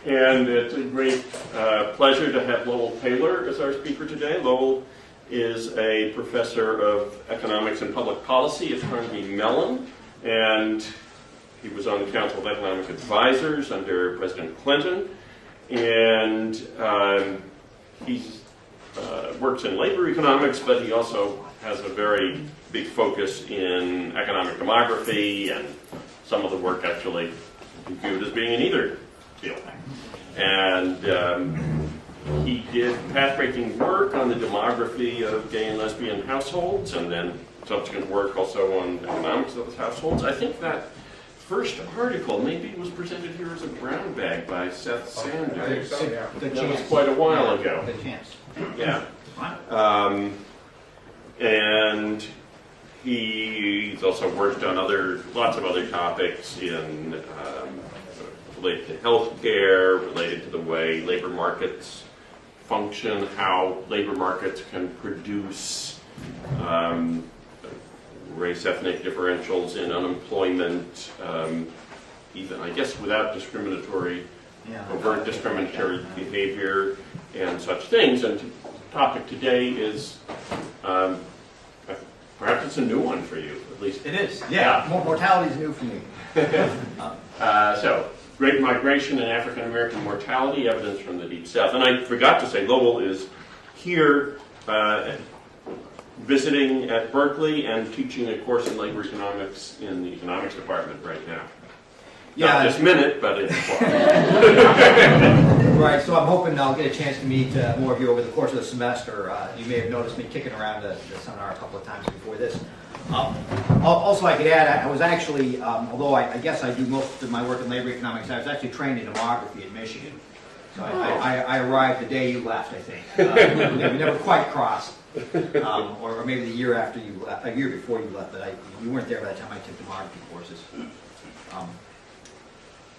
And it's a great pleasure to have Lowell Taylor as our speaker today. Lowell is a professor of economics and public policy at Carnegie Mellon, and he was on the Council of Economic Advisors under President Clinton. And he works in labor economics, but he also has a very big focus in economic demography, and some of the work actually viewed as being in either field. And he did path-breaking work on the demography of gay and lesbian households, and then subsequent work also on economics of those households. I think that first article maybe was presented here as a brown bag by Seth Sanders. That was quite a while ago. Good chance. Yeah. And he's also worked on lots of other topics in related to healthcare, related to the way labor markets function, how labor markets can produce race ethnic differentials in unemployment, even I guess without overt discriminatory behavior and such things. And the topic today is perhaps it's a new one for you, at least. It is, yeah. Mortality is new for me. So, Great Migration and African American Mortality, Evidence from the Deep South. And I forgot to say, Lowell is here visiting at Berkeley and teaching a course in labor economics in the economics department right now. Yeah. Not this minute, but it's Right, so I'm hoping I'll get a chance to meet more of you over the course of the semester. You may have noticed me kicking around the seminar a couple of times before this. Also, I could add, I was actually, although I guess I do most of my work in labor economics, I was actually trained in demography in Michigan. So I arrived the day you left, I think. We never quite crossed, or maybe the year after you left, a year before you left, but you weren't there by the time I took demography courses.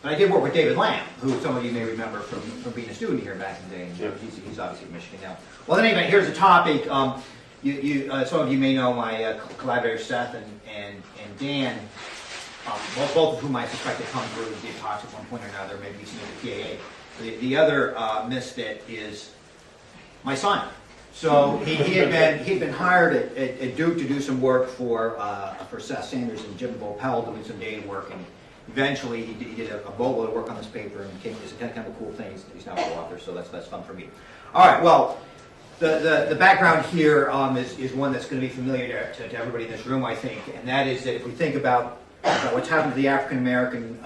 But I did work with David Lamb, who some of you may remember from being a student here back in the day. And he's obviously in Michigan now. Well, anyway, here's a topic. Some of you may know my collaborators Seth and Dan, both of whom I suspect have come through the talks at one point or another, maybe some of the PAA. The other misfit is my son. So he had been hired at Duke to do some work for Seth Sanders and Jim Bopel, doing some data work, and eventually he did a boatload of work on this paper, and it's kind of a cool thing. He's now a co-author, so that's fun for me. All right, well. The background here is one that's going to be familiar to everybody in this room, I think, and that is that if we think about what's happened to the African American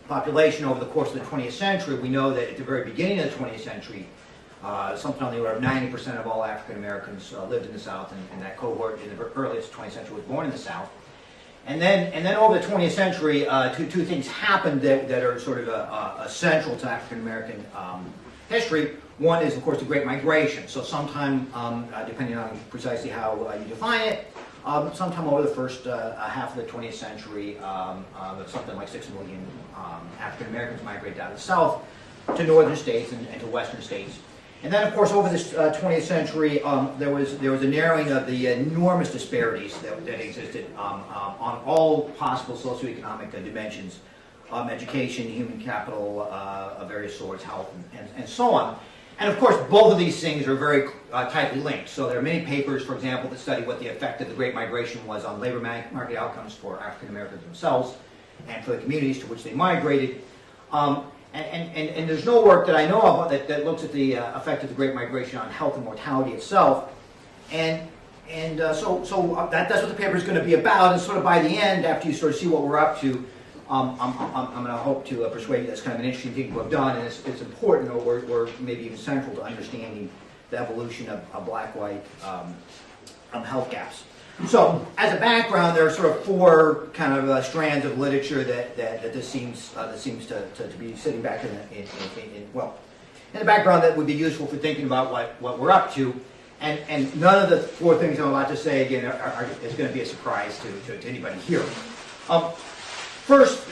population over the course of the 20th century, we know that at the very beginning of the 20th century, something on the order of 90% of all African Americans lived in the South, and that cohort in the earliest 20th century was born in the South. And then over the 20th century, two things happened that are sort of essential to African American history. One is, of course, the Great Migration. So sometime, depending on precisely how you define it, sometime over the first half of the 20th century, something like 6 million African Americans migrated out of the South to northern states and to western states. And then, of course, over this 20th century, there was a narrowing of the enormous disparities that existed on all possible socioeconomic dimensions, education, human capital of various sorts, health, and so on. And of course, both of these things are very tightly linked. So there are many papers, for example, that study what the effect of the Great Migration was on labor market outcomes for African Americans themselves and for the communities to which they migrated. And there's no work that I know of that looks at the effect of the Great Migration on health and mortality itself. So that's what the paper is going to be about. And sort of by the end, after you sort of see what we're up to, I'm going to hope to persuade you that's kind of an interesting thing to have done, and it's important, or maybe even central to understanding the evolution of black-white health gaps. So, as a background, there are sort of 4 kind of strands of literature that this seems to be sitting back in the background that would be useful for thinking about what we're up to. And none of the 4 things I'm about to say again is going to be a surprise to anybody here. First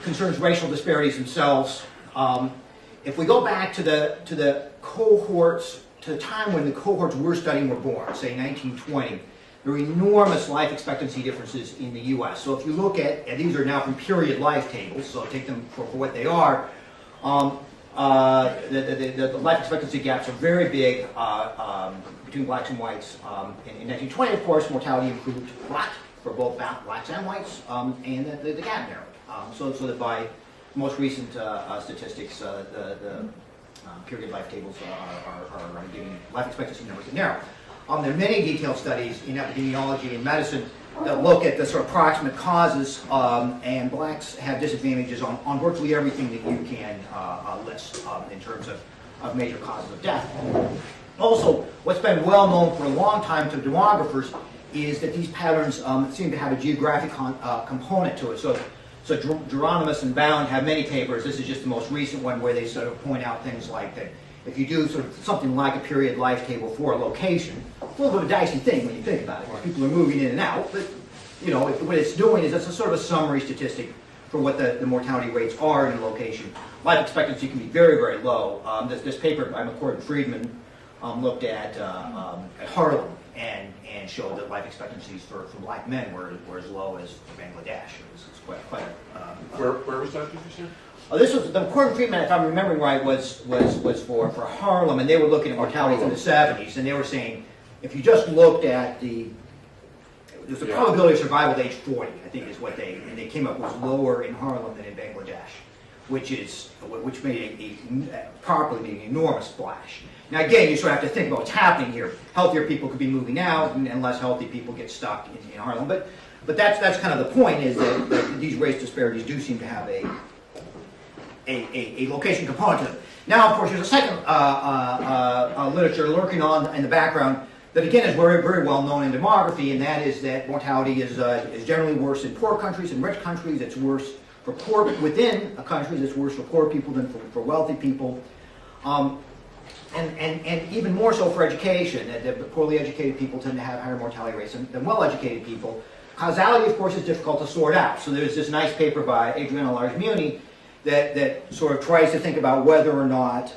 concerns racial disparities themselves. If we go back to the cohorts, to the time when the cohorts we're studying were born, say 1920, there were enormous life expectancy differences in the U.S. So if you look at, and these are now from period life tables, so take them for what they are, The life expectancy gaps are very big between blacks and whites. In 1920, of course, mortality improved a lot for both blacks and whites, and the gap narrowed. So that by most recent statistics, the period life tables are giving life expectancy numbers that narrow. There are many detailed studies in epidemiology and medicine that look at the sort of proximate causes, and blacks have disadvantages on virtually everything that you can list in terms of major causes of death. Also, what's been well known for a long time to demographers is that these patterns seem to have a geographic component to it. So Geronimus and Bound have many papers. This is just the most recent one where they sort of point out things like that. If you do sort of something like a period life table for a location, it's a little bit of a dicey thing when you think about it. People are moving in and out, but you know what it's doing is it's a sort of a summary statistic for what the mortality rates are in a location. Life expectancy can be very, very low. This paper by McCord and Friedman looked at Harlem and showed that life expectancies for black men were as low as Bangladesh. It was quite Where was that, did you say? This was the McCord and Friedman, if I'm remembering right, was for Harlem, and they were looking at mortality from the 70s, and they were saying if you just looked at there's the probability of survival at age 40, I think is what they came up was lower in Harlem than in Bangladesh, which made properly made an enormous splash. Now again, you sort of have to think about what's happening here. Healthier people could be moving out, and less healthy people get stuck in Harlem. But that's kind of the point, is that these race disparities do seem to have a location component to them. Now, of course, there's a second literature lurking on in the background that again is very, very well known in demography, and that is that mortality is generally worse in poor countries and rich countries. It's worse for poor within countries. It's worse for poor people than for wealthy people, and even more so for education. That poorly educated people tend to have higher mortality rates than well-educated people. Causality, of course, is difficult to sort out. So there's this nice paper by Adriana Large-Muni that sort of tries to think about whether or not,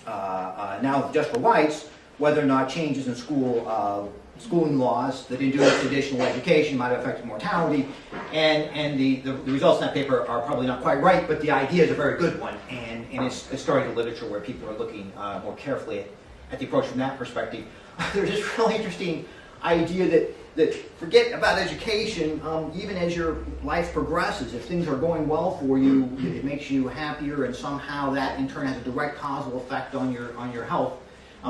now just for whites, whether or not changes in schooling laws that induce additional education might have affected mortality. And the results in that paper are probably not quite right, but the idea is a very good one. And it's starting to literature where people are looking more carefully at the approach from that perspective. There's this really interesting idea that forget about education, even as your life progresses, if things are going well for you, it makes you happier, and somehow that in turn has a direct causal effect on your health.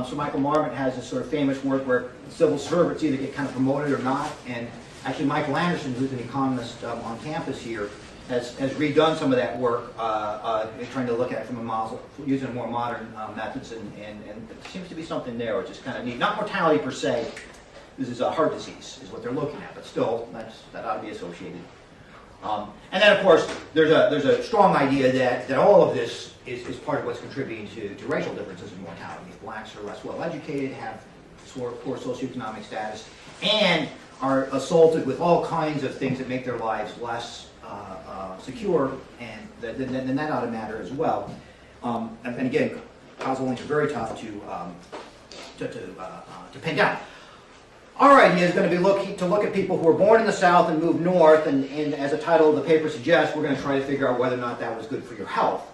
So Michael Marmot has this sort of famous work where civil servants either get kind of promoted or not, and actually Michael Anderson, who's an economist on campus here, has redone some of that work, trying to look at it from using more modern methods, and there seems to be something there which is kind of neat. Not mortality per se. This is a heart disease, is what they're looking at, but still, that ought to be associated. And then, of course, there's a strong idea that all of this is part of what's contributing to racial differences in mortality. Blacks are less well educated, have poor socioeconomic status, and are assaulted with all kinds of things that make their lives less secure, and then that ought to matter as well. And again, causal links are very tough to pin down. Our idea is going to be to look at people who were born in the South and moved north, and as the title of the paper suggests, we're going to try to figure out whether or not that was good for your health.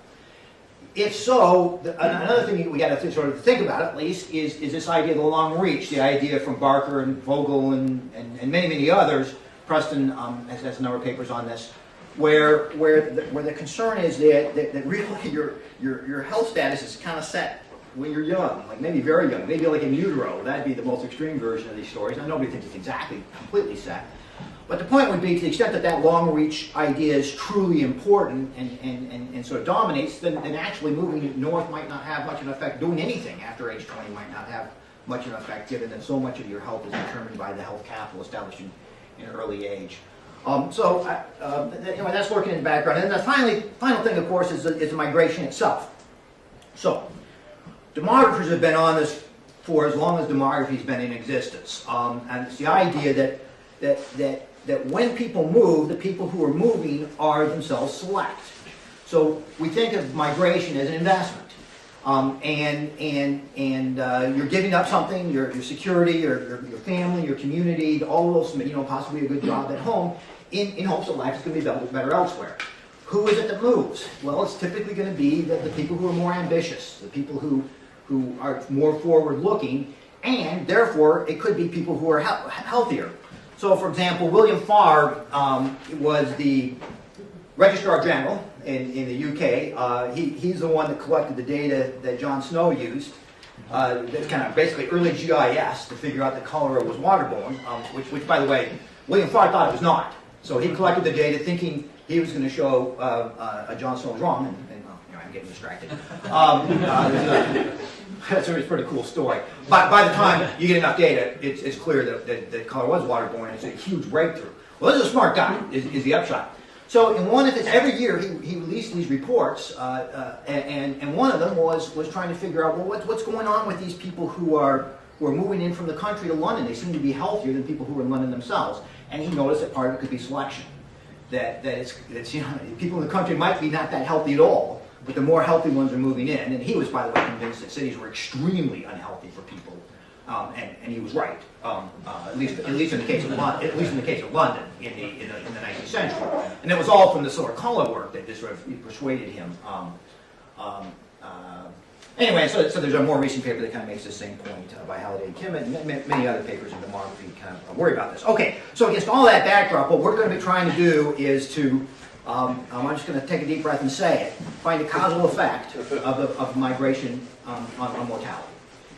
If so, another thing we got to sort of think about, at least, is this idea of the long reach, the idea from Barker and Vogel and many, many others. Preston has a number of papers on this, where the concern is that really your health status is kind of set when you're young, like maybe very young, maybe like in utero. That'd be the most extreme version of these stories. Now, nobody thinks it's exactly completely set. But the point would be, to the extent that long reach idea is truly important and sort of dominates, then actually moving north might not have much of an effect. Doing anything after age 20 might not have much of an effect, given that so much of your health is determined by the health capital established in early age. That's working in the background. And the final thing, of course, is the migration itself. So, demographers have been on this for as long as demography's been in existence, and it's the idea that when people move, the people who are moving are themselves select. So we think of migration as an investment, and you're giving up something, your security, your family, your community, all those, possibly a good job at home, in hopes that life is going to be better elsewhere. Who is it that moves? Well, it's typically going to be the people who are more ambitious, the people who are more forward-looking, and therefore it could be people who are healthier. So, for example, William Farr was the Registrar General in the UK. He's the one that collected the data that John Snow used, that's kind of basically early GIS to figure out that cholera was waterborne, which, by the way, William Farr thought it was not. So he collected the data thinking he was going to show John Snow was wrong, and I'm getting distracted. That's a pretty cool story. By the time you get enough data, it's clear that cholera was waterborne, and it's a huge breakthrough. Well, this is a smart guy, is the upshot. So in one of his, every year he released these reports, and one of them was trying to figure out, well, what's going on with these people who are moving in from the country to London. They seem to be healthier than people who are in London themselves. And he noticed that part of it could be selection. That it's people in the country might be not that healthy at all, but the more healthy ones are moving in. And he was, by the way, convinced that cities were extremely unhealthy for people, and he was right. At least in the case of London, in the 19th century. And it was all from the sort of color work that just sort of persuaded him. Anyway, so there's a more recent paper that kind of makes the same point by Halliday and Kim, and many other papers in demography kind of worry about this. Okay, so against all that backdrop, what we're going to be trying to do is to, I'm just going to take a deep breath and say it, find the causal effect of migration on mortality.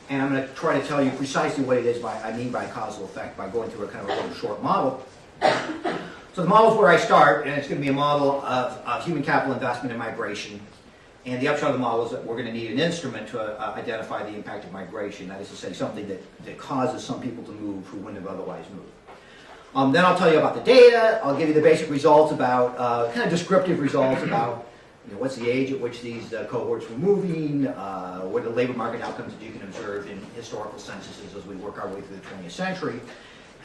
And I'm going to try to tell you precisely what it is I mean by causal effect by going through a kind of a little short model. So the model is where I start, and it's going to be a model of human capital investment and migration. And the upshot of the model is that we're going to need an instrument to identify the impact of migration. That is to say, something that causes some people to move who wouldn't have otherwise moved. Then I'll tell you about the data. I'll give you the basic results about, kind of descriptive results about what's the age at which these cohorts were moving, what are the labor market outcomes that you can observe in historical censuses as we work our way through the 20th century.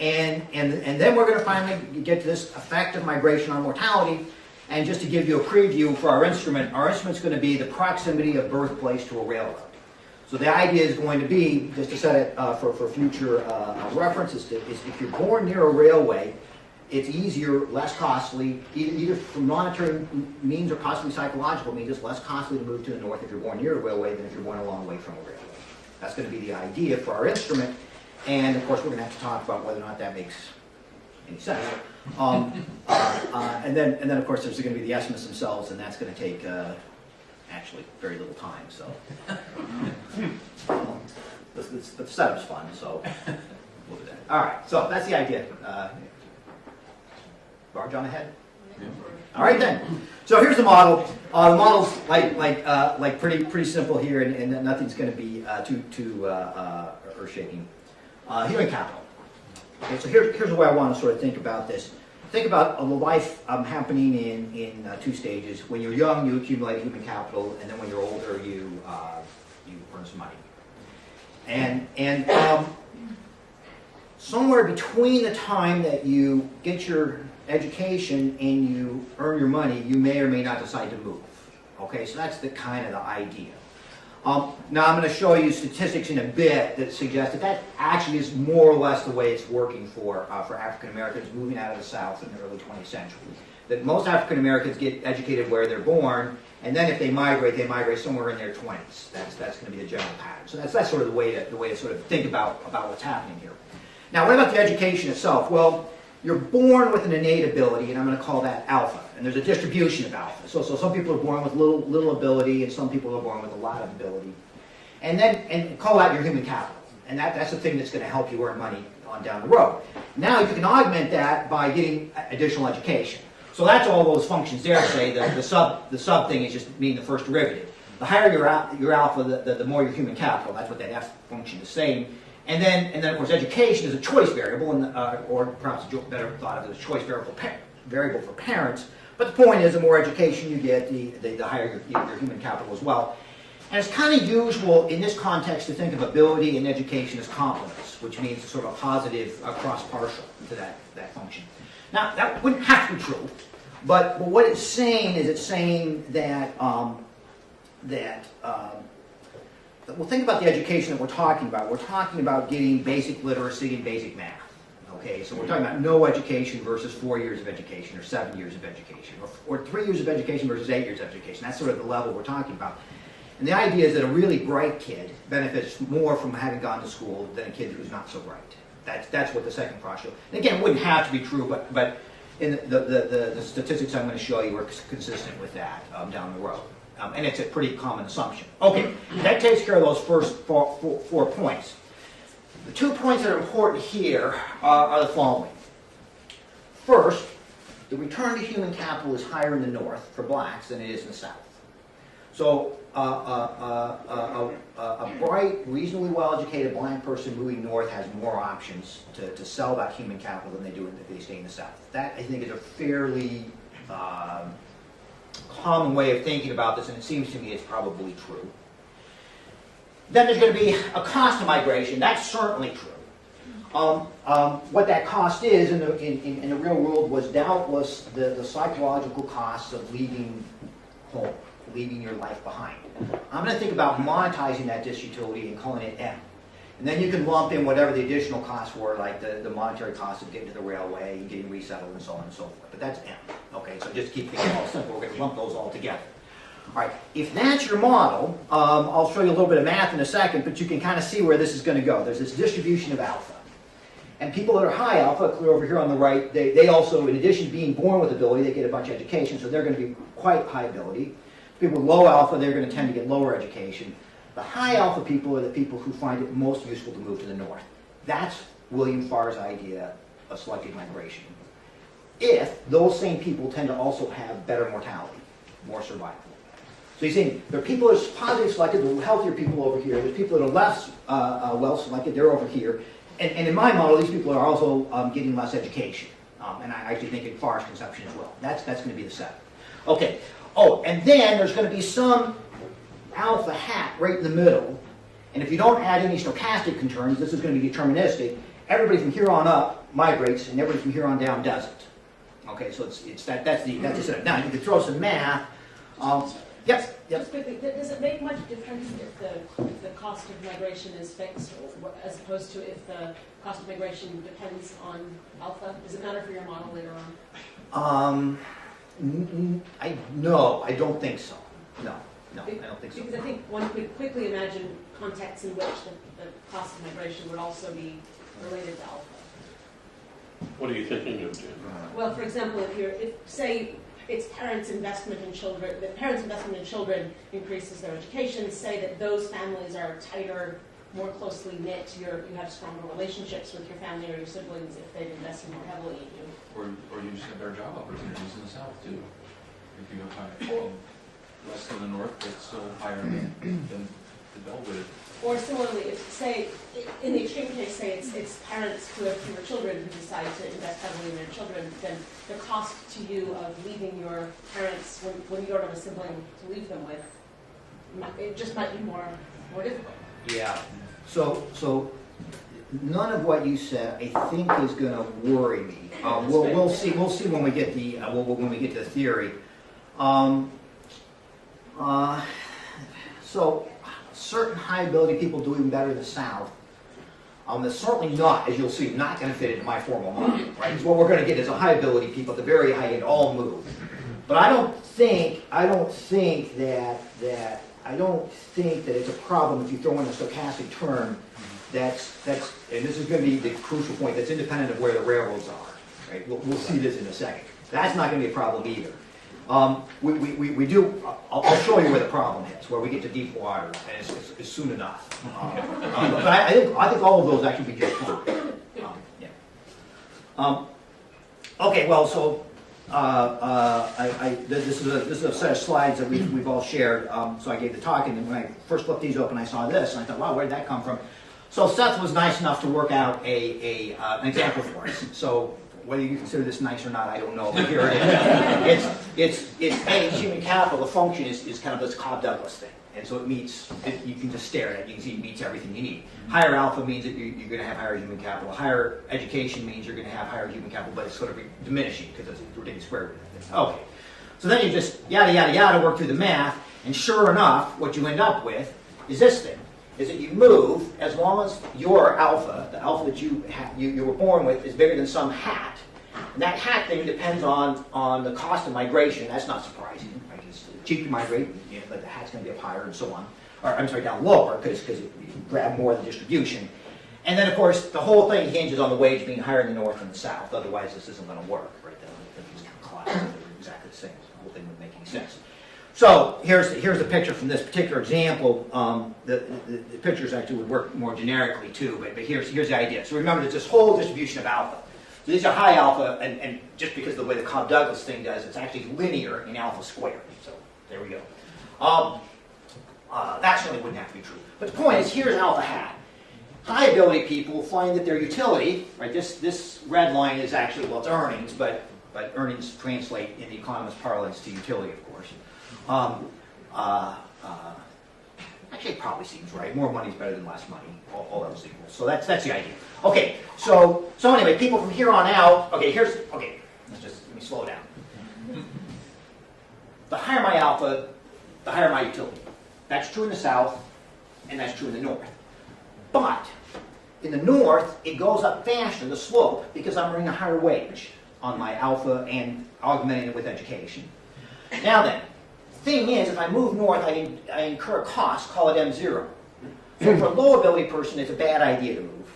And then we're going to finally get to this effect of migration on mortality. And just to give you a preview for our instrument's going to be the proximity of birthplace to a railroad. So the idea is going to be, just to set it for future reference, is if you're born near a railway, it's easier, less costly, either from monetary means or possibly psychological means, it's less costly to move to the north if you're born near a railway than if you're born a long way from a railway. That's going to be the idea for our instrument. And of course, we're going to have to talk about whether or not that makes any sense. And then of course there's going to be the estimates themselves, and that's going to take actually very little time. So, but the setup's fun, so we'll do that. All right, so that's the idea. Barge on ahead. Yeah. All right then. So here's the model. The model's like pretty simple here, and nothing's going to be too earth-shaking. Human capital. Okay, so here's the way I want to sort of think about this. Think about a life happening in two stages. When you're young, you accumulate human capital, and then when you're older, you earn some money. And somewhere between the time that you get your education and you earn your money, you may or may not decide to move. Okay, so that's the kind of the idea. Now I'm going to show you statistics in a bit that suggest that actually is more or less the way it's working for African Americans moving out of the South in the early 20th century. That most African Americans get educated where they're born, and then if they migrate somewhere in their 20s. That's going to be the general pattern. So that's sort of the way to sort of think about what's happening here. Now, what about the education itself? Well, you're born with an innate ability, and I'm going to call that alpha. And there's a distribution of alpha. So some people are born with little ability, and some people are born with a lot of ability. And call that your human capital. And that's the thing that's going to help you earn money on down the road. Now you can augment that by getting additional education. So that's all those functions there. Say the sub thing is just meaning the first derivative. The higher your alpha, the more your human capital. That's what that F function is saying. And then of course education is a choice variable, or perhaps better thought of as a choice variable for parents. But the point is, the more education you get, the higher your human capital as well. And it's kind of usual in this context to think of ability and education as complements, which means sort of a positive cross partial to that function. Now that wouldn't have to be true, but what it's saying is that well, think about the education that we're talking about. We're talking about getting basic literacy and basic math. Okay, so we're talking about no education versus 4 years of education, or 7 years of education, or 3 years of education versus 8 years of education. That's sort of the level we're talking about. And the idea is that a really bright kid benefits more from having gone to school than a kid who's not so bright. That's what the second cross shows. And again, it wouldn't have to be true, but in the statistics I'm going to show you are consistent with that down the road. And it's a pretty common assumption. Okay, that takes care of those first four points. The 2 points that are important here are the following. First, the return to human capital is higher in the north for blacks than it is in the south. So a bright, reasonably well-educated black person moving north has more options to sell that human capital than they do if they stay in the south. That, I think, is a fairly common way of thinking about this, and it seems to me it's probably true. Then there's going to be a cost of migration. That's certainly true. What that cost is in the real world was doubtless the psychological cost of leaving home, leaving your life behind. I'm going to think about monetizing that disutility and calling it M. And then you can lump in whatever the additional costs were, like the monetary cost of getting to the railway, getting resettled, and so on and so forth. But that's M. Okay, so just keep things all simple. We're going to lump those all together. All right, if that's your model, I'll show you a little bit of math in a second, but you can kind of see where this is going to go. There's this distribution of alpha. And people that are high alpha, clear over here on the right, they also, in addition to being born with ability, they get a bunch of education, so they're going to be quite high ability. People with low alpha, they're going to tend to get lower education. The high alpha people are the people who find it most useful to move to the north. That's William Farr's idea of selective migration. If those same people tend to also have better mortality, more survival. So you're saying there are people that are positively selected, there are healthier people over here, there's people that are less well selected, they're over here. And in my model, these people are also getting less education. And I actually think in Farr's conception as well. That's going to be the set. Okay. Oh, and then there's going to be some alpha hat right in the middle. And if you don't add any stochastic concerns, this is going to be deterministic. Everybody from here on up migrates, and everybody from here on down doesn't. Okay, so that's the setup. Now you can throw some math. Yes. Just quickly, does it make much difference if the cost of migration is fixed, as opposed to if the cost of migration depends on alpha? Does it matter for your model later on? No, I don't think so. No, I don't think so. Because I think one could quickly imagine contexts in which the cost of migration would also be related to alpha. What are you thinking of, Jim? Well, for example, if say it's parents' investment in children, the parents' investment in children increases their education, say that those families are tighter, more closely knit, you have stronger relationships with your family or your siblings if they've invested more heavily in you. Or you just have better job opportunities in the south too. If you go higher, less than the north, but still higher than the Beltway. Or similarly, if say in the extreme case, say it's parents who have fewer children who decide to invest heavily in their children, then the cost to you of leaving your parents when you don't have a sibling to leave them with, it just might be more difficult. Yeah. So none of what you said, I think, is going to worry me. We'll see when we get to the theory. So certain high ability people doing better in the south. It's certainly not, as you'll see, not going to fit into my formal model. Right? Because what we're going to get is a high ability people at the very high end all move. But I don't think that it's a problem if you throw in a stochastic term that's and this is going to be the crucial point, that's independent of where the railroads are. Right? We'll see this in a second. That's not going to be a problem either. We do. I'll show you where the problem is, where we get to deep water, and it's soon enough. But I think all of those actually be just fine. Okay. Well, so this is a set of slides that we've all shared. So I gave the talk, and when I first flipped these open, I saw this, and I thought, wow, where did that come from? So Seth was nice enough to work out an example for us. So whether you consider this nice or not, I don't know, but here it is. It's human capital. The function is kind of this Cobb-Douglas thing. And so you can just stare at it. You can see it meets everything you need. Higher alpha means that you're going to have higher human capital. Higher education means you're going to have higher human capital, but it's sort of diminishing because we're taking square root of it. Okay. So then you just yada, yada, yada, work through the math, and sure enough, what you end up with is this thing. is that you move as long as your alpha, the alpha that you were born with, is bigger than some hat. And that hat thing depends on the cost of migration. That's not surprising. Right? It's cheap to migrate, but the hat's going to be up higher and so on. Or I'm sorry, down lower because you grab more of the distribution. And then, of course, the whole thing hinges on the wage being higher in the north than the south. Otherwise, this isn't going to work. Right? These kind of classes are exactly the same. The whole thing wouldn't make any sense. So here's the picture from this particular example. The pictures actually would work more generically too, but here's the idea. So remember, there's this whole distribution of alpha. So these are high alpha, and just because of the way the Cobb-Douglas thing does, it's actually linear in alpha squared. So there we go. That certainly wouldn't have to be true. But the point is, here's alpha hat. High ability people find that their utility, right? This red line is actually, well, it's earnings, but earnings translate in the economist parlance to utility, of course. Actually, it probably seems right. More money is better than less money. All else equal. So that's the idea. Okay. So anyway, people from here on out. Okay. Let me slow down. The higher my alpha, the higher my utility. That's true in the south, and that's true in the north. But in the north, it goes up faster, the slope, because I'm earning a higher wage on my alpha and augmenting it with education. Now then. Thing is, if I move north, I incur a cost, call it M0. So for a low ability person, it's a bad idea to move.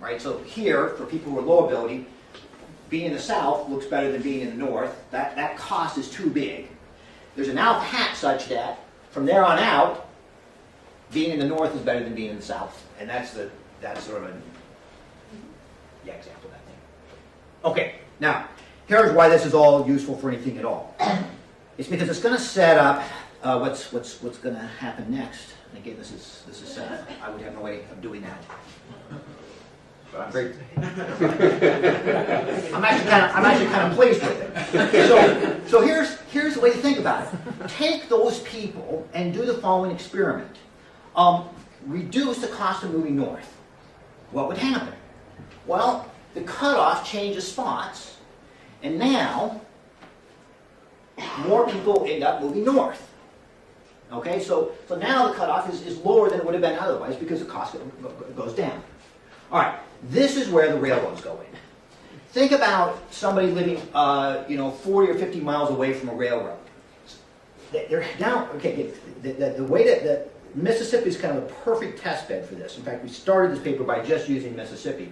Right? So here, for people who are low ability, being in the south looks better than being in the north. That cost is too big. There's an alpha hat such that, from there on out, being in the north is better than being in the south. And that's sort of an example of that thing. Okay, now, here's why this is all useful for anything at all. It's because it's going to set up what's going to happen next. And again, this is set up. I would have no way of doing that. But I'm very. I'm actually kind of pleased with it. So here's the way to think about it. Take those people and do the following experiment. Reduce the cost of moving north. What would happen? Well, the cutoff changes spots, and now more people end up moving north. Okay, so now the cutoff is lower than it would have been otherwise because the cost goes down. All right, this is where the railroads go in. Think about somebody living, 40 or 50 miles away from a railroad. They're down. Okay, the way that Mississippi is kind of a perfect test bed for this. In fact, we started this paper by just using Mississippi.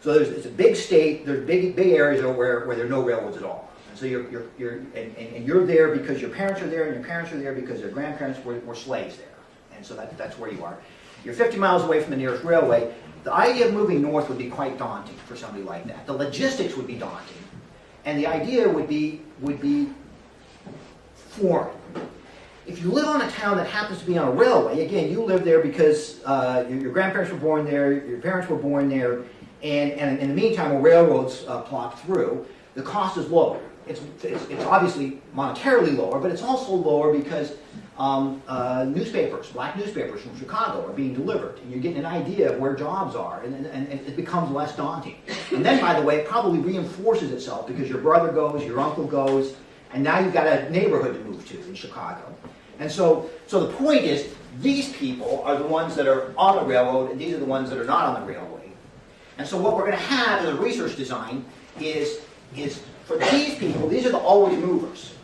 So it's a big state. There's big areas where there are no railroads at all. So you're there because your parents are there, and your parents are there because their grandparents were slaves there. And so that's where you are. You're 50 miles away from the nearest railway. The idea of moving north would be quite daunting for somebody like that. The logistics would be daunting. And the idea would be foreign. If you live on a town that happens to be on a railway, again, you live there because your grandparents were born there, your parents were born there, and in the meantime, a railroad's plopped through, the cost is lower. It's obviously monetarily lower, but it's also lower because black newspapers from Chicago are being delivered, and you're getting an idea of where jobs are, and it becomes less daunting. And then, by the way, it probably reinforces itself because your brother goes, your uncle goes, and now you've got a neighborhood to move to in Chicago. And so the point is, these people are the ones that are on the railroad, and these are the ones that are not on the railway. And so what we're going to have in a research design is for these people, these are the always movers.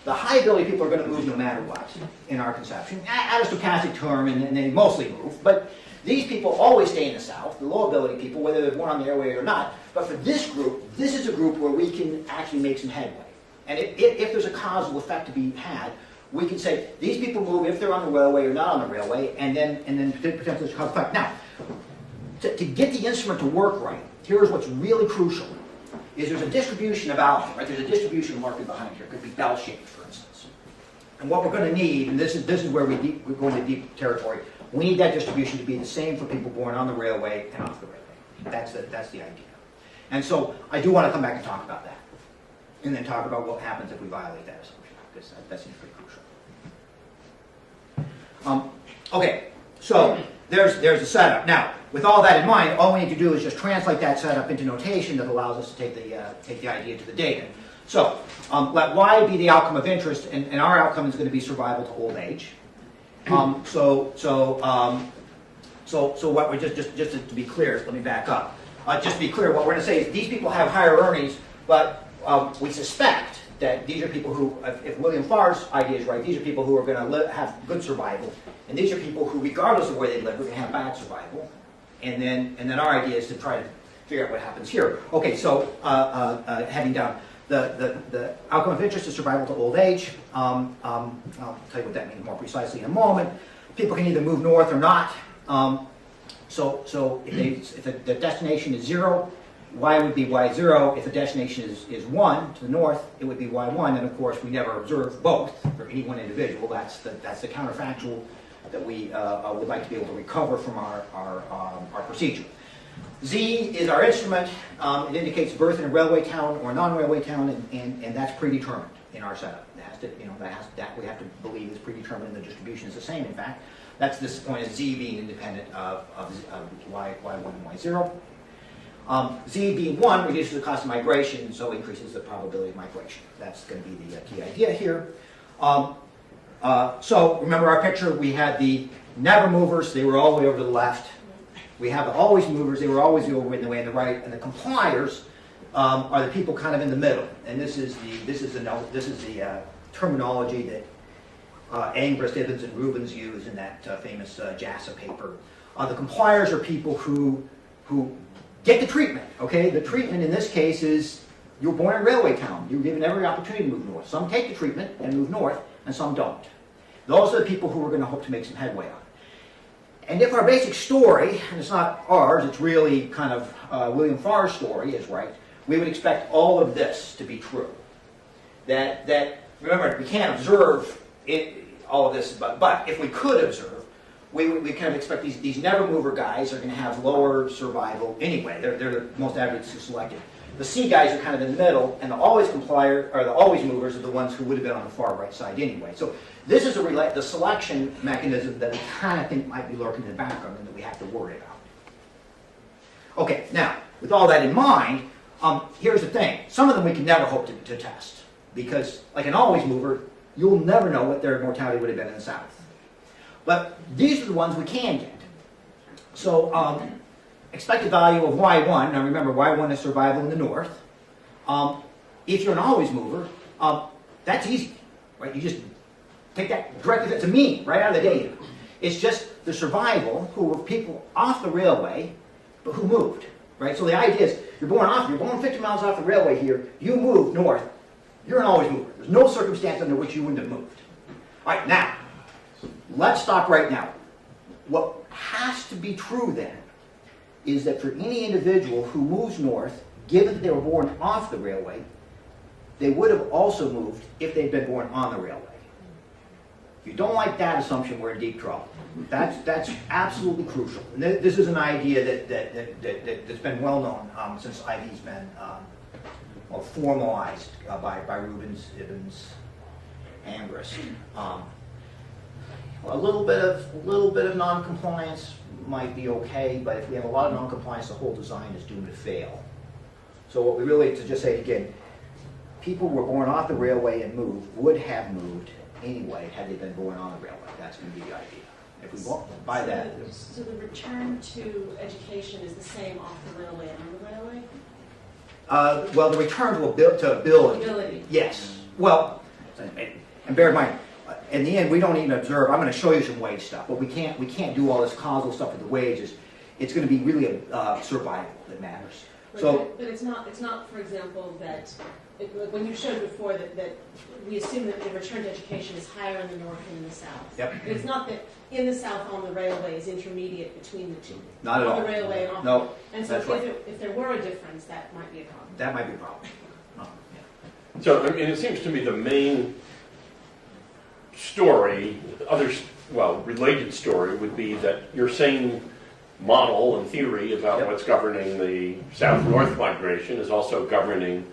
The high ability people are going to move no matter what, in our conception. Add a stochastic term, and they mostly move. But these people always stay in the south, the low ability people, whether they're born on the railway or not. But for this group, this is a group where we can actually make some headway. And if there's a causal effect to be had, we can say these people move if they're on the railway or not on the railway, and then potentially there's a causal effect. Now, to get the instrument to work right, here's what's really crucial. Is there's a distribution of alpha, right? There's a distribution marked behind here. It could be bell-shaped, for instance. And what we're going to need, and this is where we're going to deep territory, we need that distribution to be the same for people born on the railway and off the railway. That's the idea. And so I do want to come back and talk about that. And then talk about what happens if we violate that assumption, because that seems pretty crucial. Okay, so there's the setup. Now, with all that in mind, all we need to do is just translate that setup into notation that allows us to take the idea to the data. So let y be the outcome of interest, and our outcome is going to be survival to old age. So what we're just to be clear, let me back up. Just to be clear, what we're going to say is these people have higher earnings, but we suspect that these are people who, if William Farr's idea is right, these are people who are going to have good survival, and these are people who, regardless of where they live, are going to have bad survival. And then our idea is to try to figure out what happens here. Okay, so heading down. The outcome of interest is survival to old age. I'll tell you what that means more precisely in a moment. People can either move north or not. So if the destination is 0, y would be y0. If the destination is 1 to the north, it would be y1. And of course, we never observe both for any one individual. That's the counterfactual that we would like to be able to recover from our procedure. Z is our instrument. It indicates birth in a railway town or non-railway town, and that's predetermined in our setup. It has to, that we have to believe is predetermined, and the distribution is the same. In fact, that's this point of Z being independent of y1 and y0. Z being 1 reduces the cost of migration, so increases the probability of migration. That's going to be the key idea here. So remember our picture, we had the never movers, they were all the way over to the left. We have the always movers, they were always over in the way on the right, and the compliers are the people kind of in the middle. And this is the terminology that Angrist, Ivins, and Rubens use in that famous JASA paper. The compliers are people who get the treatment. Okay, the treatment in this case is you're born in a railway town. You're given every opportunity to move north. Some take the treatment and move north, and some don't. Those are the people who we're going to hope to make some headway on. And if our basic story, and it's not ours, it's really kind of William Farr's story, is right, we would expect all of this to be true. That remember, we can't observe all of this, but if we could observe, we kind of expect these never-mover guys are going to have lower survival anyway. They're the most averagely selected. The C guys are kind of in the middle, and the always complier, or the always movers, are the ones who would have been on the far right side anyway. So this is the selection mechanism that we kind of think might be lurking in the background and that we have to worry about. Okay, now, with all that in mind, here's the thing. Some of them we can never hope to test, because like an always mover, you'll never know what their mortality would have been in the south. But these are the ones we can get. So expected value of y1, now remember y1 is survival in the north. If you're an always mover, that's easy, right? You just take that directly, that's a mean, right out of the data. It's just the survival who were people off the railway, but who moved, right? So the idea is, you're born 50 miles off the railway here, you move north, you're an always mover. There's no circumstance under which you wouldn't have moved. All right, now, let's stop right now. What has to be true then is that for any individual who moves north, given that they were born off the railway, they would have also moved if they'd been born on the railway. If you don't like that assumption, we're in deep trouble. That's absolutely crucial. And this is an idea that's been well known since IV's been formalized by Rubens, Ivins, Angrist. A little bit of non-compliance might be okay, but if we have a lot of non-compliance, the whole design is doomed to fail. So what we really, to just say again, people who were born off the railway and would have moved anyway had they been born on the railway. That's going to be the idea. If we buy that. So the return to education is the same off the railway and on the railway? Well, the return to ability. Yes. Well, and bear in mind, in the end, we don't even observe. I'm going to show you some wage stuff, but we can't do all this causal stuff with the wages. It's going to be really survival that matters. But it's not, for example, that when you showed before that we assume that the return to education is higher in the north than in the south. Yep. It's not that in the south on the railway is intermediate between the two. Not at all. On the railway and off. No. And so if there were a difference, that might be a problem. That might be a problem. Yeah. So, I mean, it seems to me the main story, related story would be that your same model and theory about what's governing the south-north migration is also governing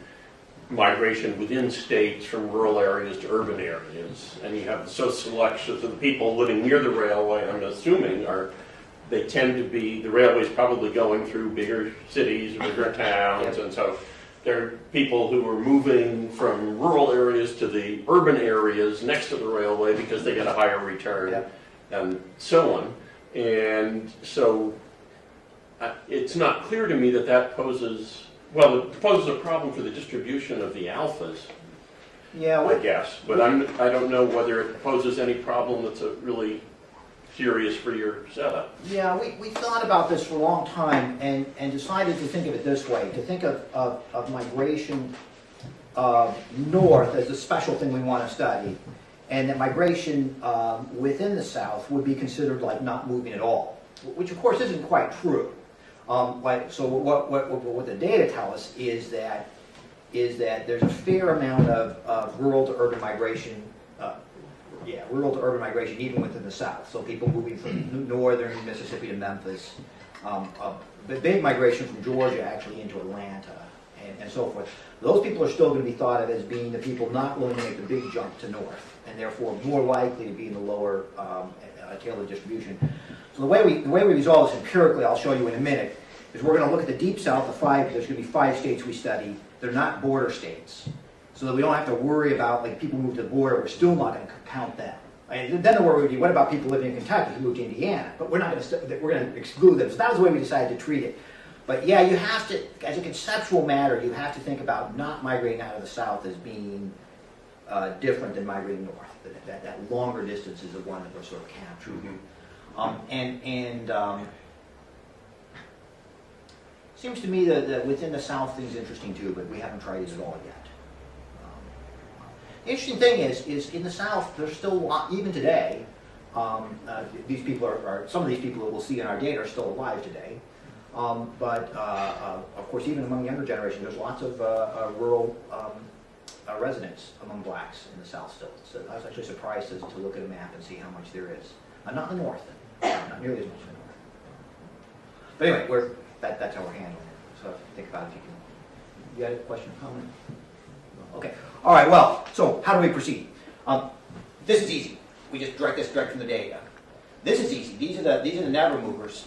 migration within states from rural areas to urban areas. And you have the social selection of the people living near the railway, I'm assuming, they tend to be, the railway's probably going through bigger cities, bigger towns, and so there are people who are moving from rural areas to the urban areas next to the railway because they get a higher return, and so on. And so it's not clear to me that that poses, well, it poses a problem for the distribution of the alphas, Yeah, I guess. But I don't know whether it poses any problem that's really serious for your setup. yeah, we thought about this for a long time and decided to think of it this way, to think of migration north as a special thing we want to study, and that migration within the South would be considered like not moving at all, which of course isn't quite true. So what the data tell us is that there's a fair amount of rural to urban migration, rural to urban migration even within the South. So people moving from northern Mississippi to Memphis, but big migration from Georgia actually into Atlanta and so forth. Those people are still going to be thought of as being the people not willing to make the big jump to north, and therefore more likely to be in the lower tail of distribution. So the way we resolve this empirically, I'll show you in a minute, is we're going to look at the Deep South, there's going to be 5 states we study. They're not border states, so that we don't have to worry about, like, people move to the border, we're still not going to count them. And then the worry would be, what about people living in Kentucky who moved to Indiana? But we're not going to, we're going to exclude them. So that was the way we decided to treat it. But yeah, you have to, as a conceptual matter, you have to think about not migrating out of the South as being different than migrating north. That longer distance is the one that we're sort of capturing. Seems to me that within the South things interesting too, but we haven't tried it at all yet. The interesting thing is in the South, there's still a lot, even today, these people some of these people that we'll see in our data are still alive today. But of course, even among younger generation, there's lots of rural residents among blacks in the South still. So I was actually surprised to look at a map and see how much there is. Not in the North, not nearly as much in the North. But anyway, that's how we're handling it. So think about it if you can. You had a question or comment? Okay. All right. Well, so how do we proceed? This is easy. We just direct from the data. This is easy. These are the never movers.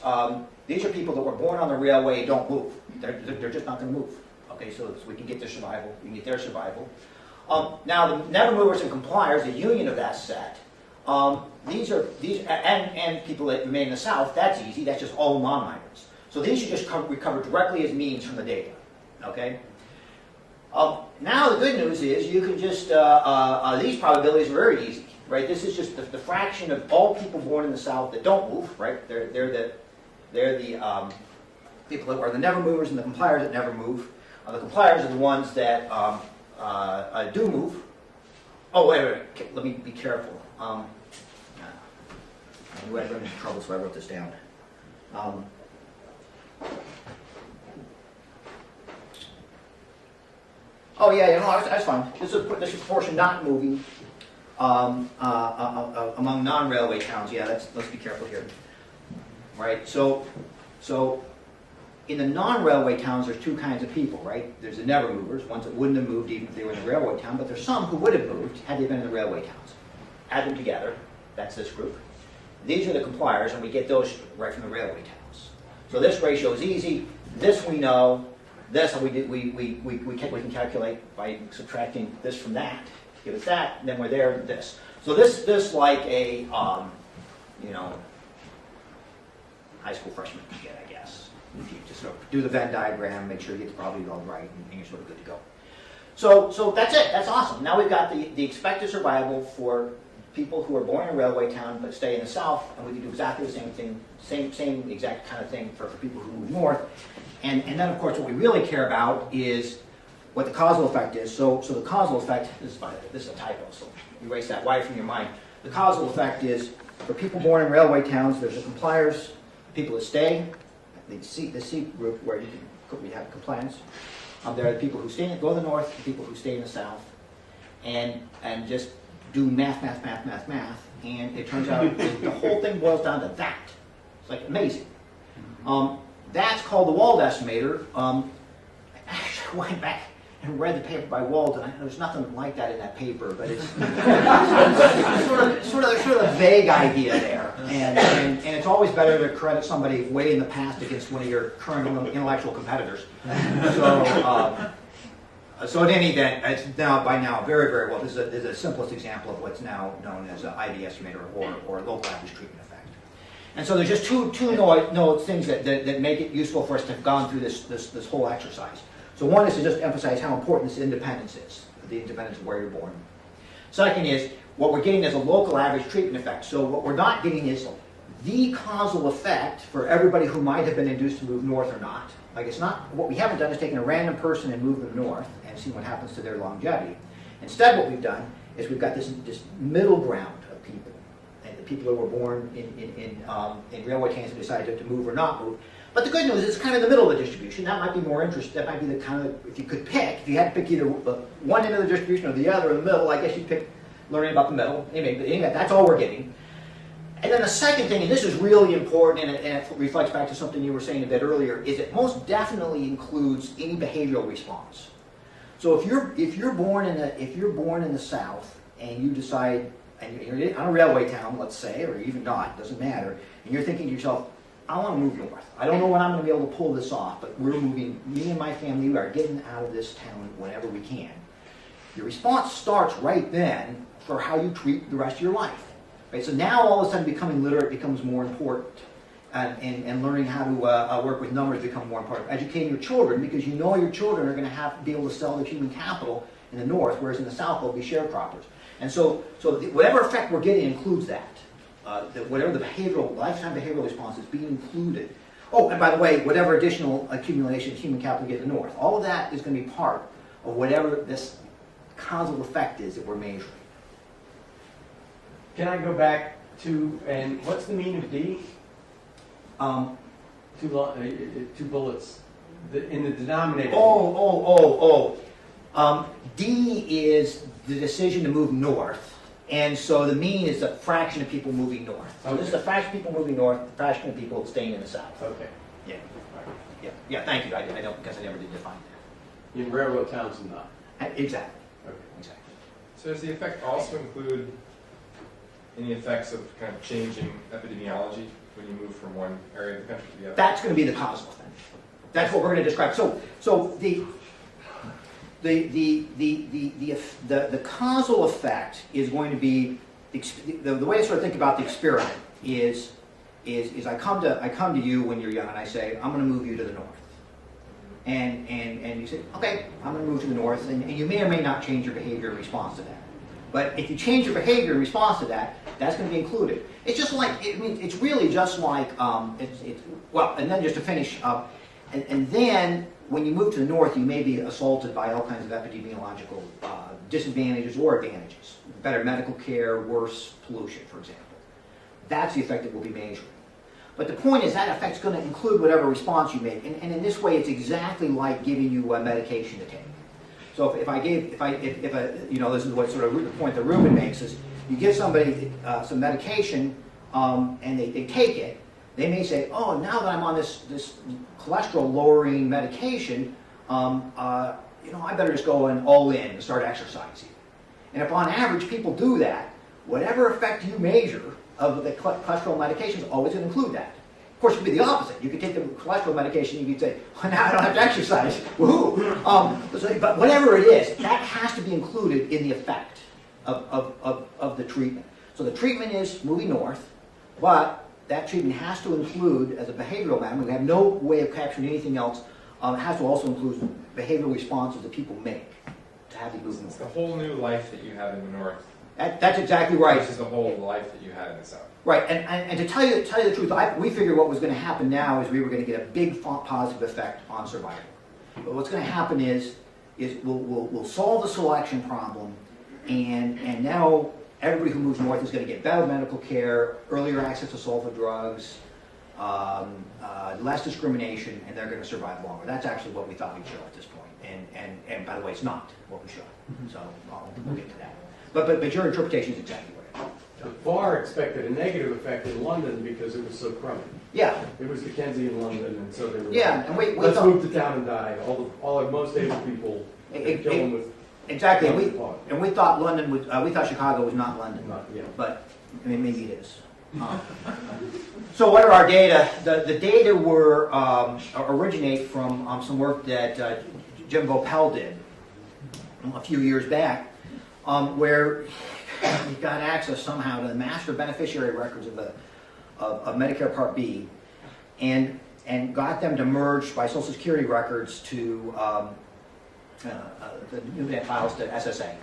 These are people that were born on the railway and don't move. They're just not going to move. Okay, so we can get their survival. We can get their survival. Now the never movers and compliers, the union of that set. These and people that remain in the South. That's easy. That's just all non-migrants. So these should just recover directly as means from the data. Okay. Now the good news is you can just these probabilities are very easy, right? This is just the fraction of all people born in the South that don't move, right? They're the people that are the never movers and the compliers that never move. The compliers are the ones that do move. Oh, wait, let me be careful. I knew I'd run into trouble, so I wrote this down. Oh yeah, no, that's fine. This is a proportion not moving among non-railway towns. Yeah, let's be careful here. Right. So in the non-railway towns, there's 2 kinds of people. Right. There's the never movers, ones that wouldn't have moved even if they were in the railway town. But there's some who would have moved had they been in the railway towns. Add them together. That's this group. These are the compliers, and we get those right from the railway towns. So this ratio is easy. This we know. This we can calculate by subtracting this from that. Give us that, and then we're there. This. So this like a high school freshman can get, I guess. If you just sort of do the Venn diagram, make sure you get the probability all right, and you're sort of good to go. So that's it. That's awesome. Now we've got the expected survival for people who are born in a railway town but stay in the South, and we can do exactly the same thing, same exact kind of thing for people who move north. And then, of course, what we really care about is what the causal effect is. So the causal effect, this is a typo, so erase that Y from your mind. The causal effect is, for people born in railway towns, there's the compliers, people that stay, the C group where we have compliance. There are the people who go to the north, the people who stay in the South, and just do math, and it turns out the whole thing boils down to that. It's like amazing. That's called the Wald estimator. I actually went back and read the paper by Wald, and there's nothing like that in that paper, but it's sort of a vague idea there. And it's always better to credit somebody way in the past against one of your current intellectual competitors. So in any event, it's by now very, very well. This is the simplest example of what's now known as an IV estimator or local average treatment effect. And so there's just two things that make it useful for us to have gone through this whole exercise. So one is to just emphasize how important this independence is, the independence of where you're born. Second is, what we're getting is a local average treatment effect. So what we're not getting is the causal effect for everybody who might have been induced to move north or not. Like it's not, what we haven't done is taken a random person and moved them north and seen what happens to their longevity. Instead what we've done is we've got this middle ground of people. And the people who were born in railway towns who decided to move or not move. But the good news is it's kind of in the middle of the distribution. That might be more interesting. That might be the kind of, if you could pick, if you had to pick either one end of the distribution or the other in the middle, I guess you'd pick learning about the middle. Anyway, that's all we're getting. And then the second thing, and this is really important, and it reflects back to something you were saying a bit earlier, is it most definitely includes any behavioral response. So if you're born in the South and you decide, and you're on a railway town, let's say, or even not, doesn't matter, and you're thinking to yourself, I want to move north. I don't know when I'm going to be able to pull this off, but we're moving. Me and my family, we are getting out of this town whenever we can. Your response starts right then for how you treat the rest of your life. Right? So now all of a sudden becoming literate becomes more important, and learning how to work with numbers becomes more important. Educating your children, because you know your children are going to have to be able to sell their human capital in the north, whereas in the south they'll be sharecroppers. And so whatever effect we're getting includes that. Whatever the lifetime behavioral response is being included. Oh, and by the way, whatever additional accumulation of human capital you get in the north, all of that is going to be part of whatever this causal effect is that we're measuring. Can I go back to, and what's the mean of D? Two bullets in the denominator. D is the decision to move north. And so the mean is the fraction of people moving north. So this is the fraction of people moving north, the fraction of people staying in the south. Okay. Yeah, thank you. I don't, because I never did define that. In railroad towns and not. Exactly. Okay. Exactly. So does the effect also include any effects of kind of changing epidemiology when you move from one area of the country to the other? That's going to be the causal effect. That's what we're going to describe. So the causal effect is going to be the way I sort of think about the experiment is I come to you when you're young and I say I'm going to move you to the north, and you say okay, I'm going to move to the north, and you may or may not change your behavior in response to that. But if you change your behavior in response to that, that's going to be included. It's just like it's really just like well, and then just to finish up, and then. When you move to the north, you may be assaulted by all kinds of epidemiological disadvantages or advantages. Better medical care, worse pollution, for example. That's the effect that we'll be measuring. But the point is that effect's going to include whatever response you make. And in this way, it's exactly like giving you a medication to take. So this is what sort of the point that Ruben makes is you give somebody some medication and they take it. They may say, oh, now that I'm on this cholesterol-lowering medication, I better just go all in and start exercising. And if on average people do that, whatever effect you measure of the cholesterol medication is always going to include that. Of course, it could be the opposite. You could take the cholesterol medication and you could say, well, now I don't have to exercise. Woohoo! But whatever it is, that has to be included in the effect of the treatment. So the treatment is moving north, but that treatment has to include, as a behavioral matter, we have no way of capturing anything else, it has to also include behavioral responses that people make to have you move north. It's the whole new life that you have in the north. That's exactly right. Versus the whole life that you had in the south. Right, and to tell you the truth, we figured what was going to happen now is we were going to get a big positive effect on survival. But what's going to happen is we'll solve the selection problem, and now everybody who moves north is going to get better medical care, earlier access to sulfa drugs, less discrimination, and they're going to survive longer. That's actually what we thought we'd show at this point. And by the way, it's not what we showed. So we'll get to that. But your interpretation is exactly right. The bar expected a negative effect in London because it was so crummy. Yeah. It was Dickensian London, and so they were and let's move to town and die. All of most able people kill them with. Exactly, and we thought London would. We thought Chicago was not London, but I mean maybe it is. So what are our data? The data originate from some work that Jim Vopel did a few years back, where he got access somehow to the master beneficiary records of Medicare Part B, and got them to merge by Social Security records to the new files to SSA.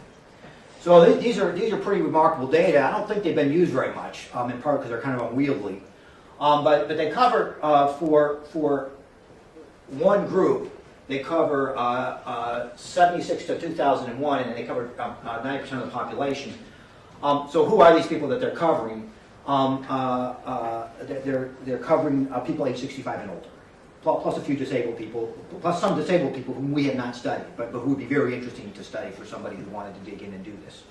So these are pretty remarkable data. I don't think they've been used very much, in part because they're kind of unwieldy. But they cover for one group, they cover 76 to 2001, and they cover 90% of the population. So who are these people that they're covering? They're covering people age 65 and older, plus a few disabled people, plus some disabled people whom we have not studied, but who would be very interesting to study for somebody who wanted to dig in and do this.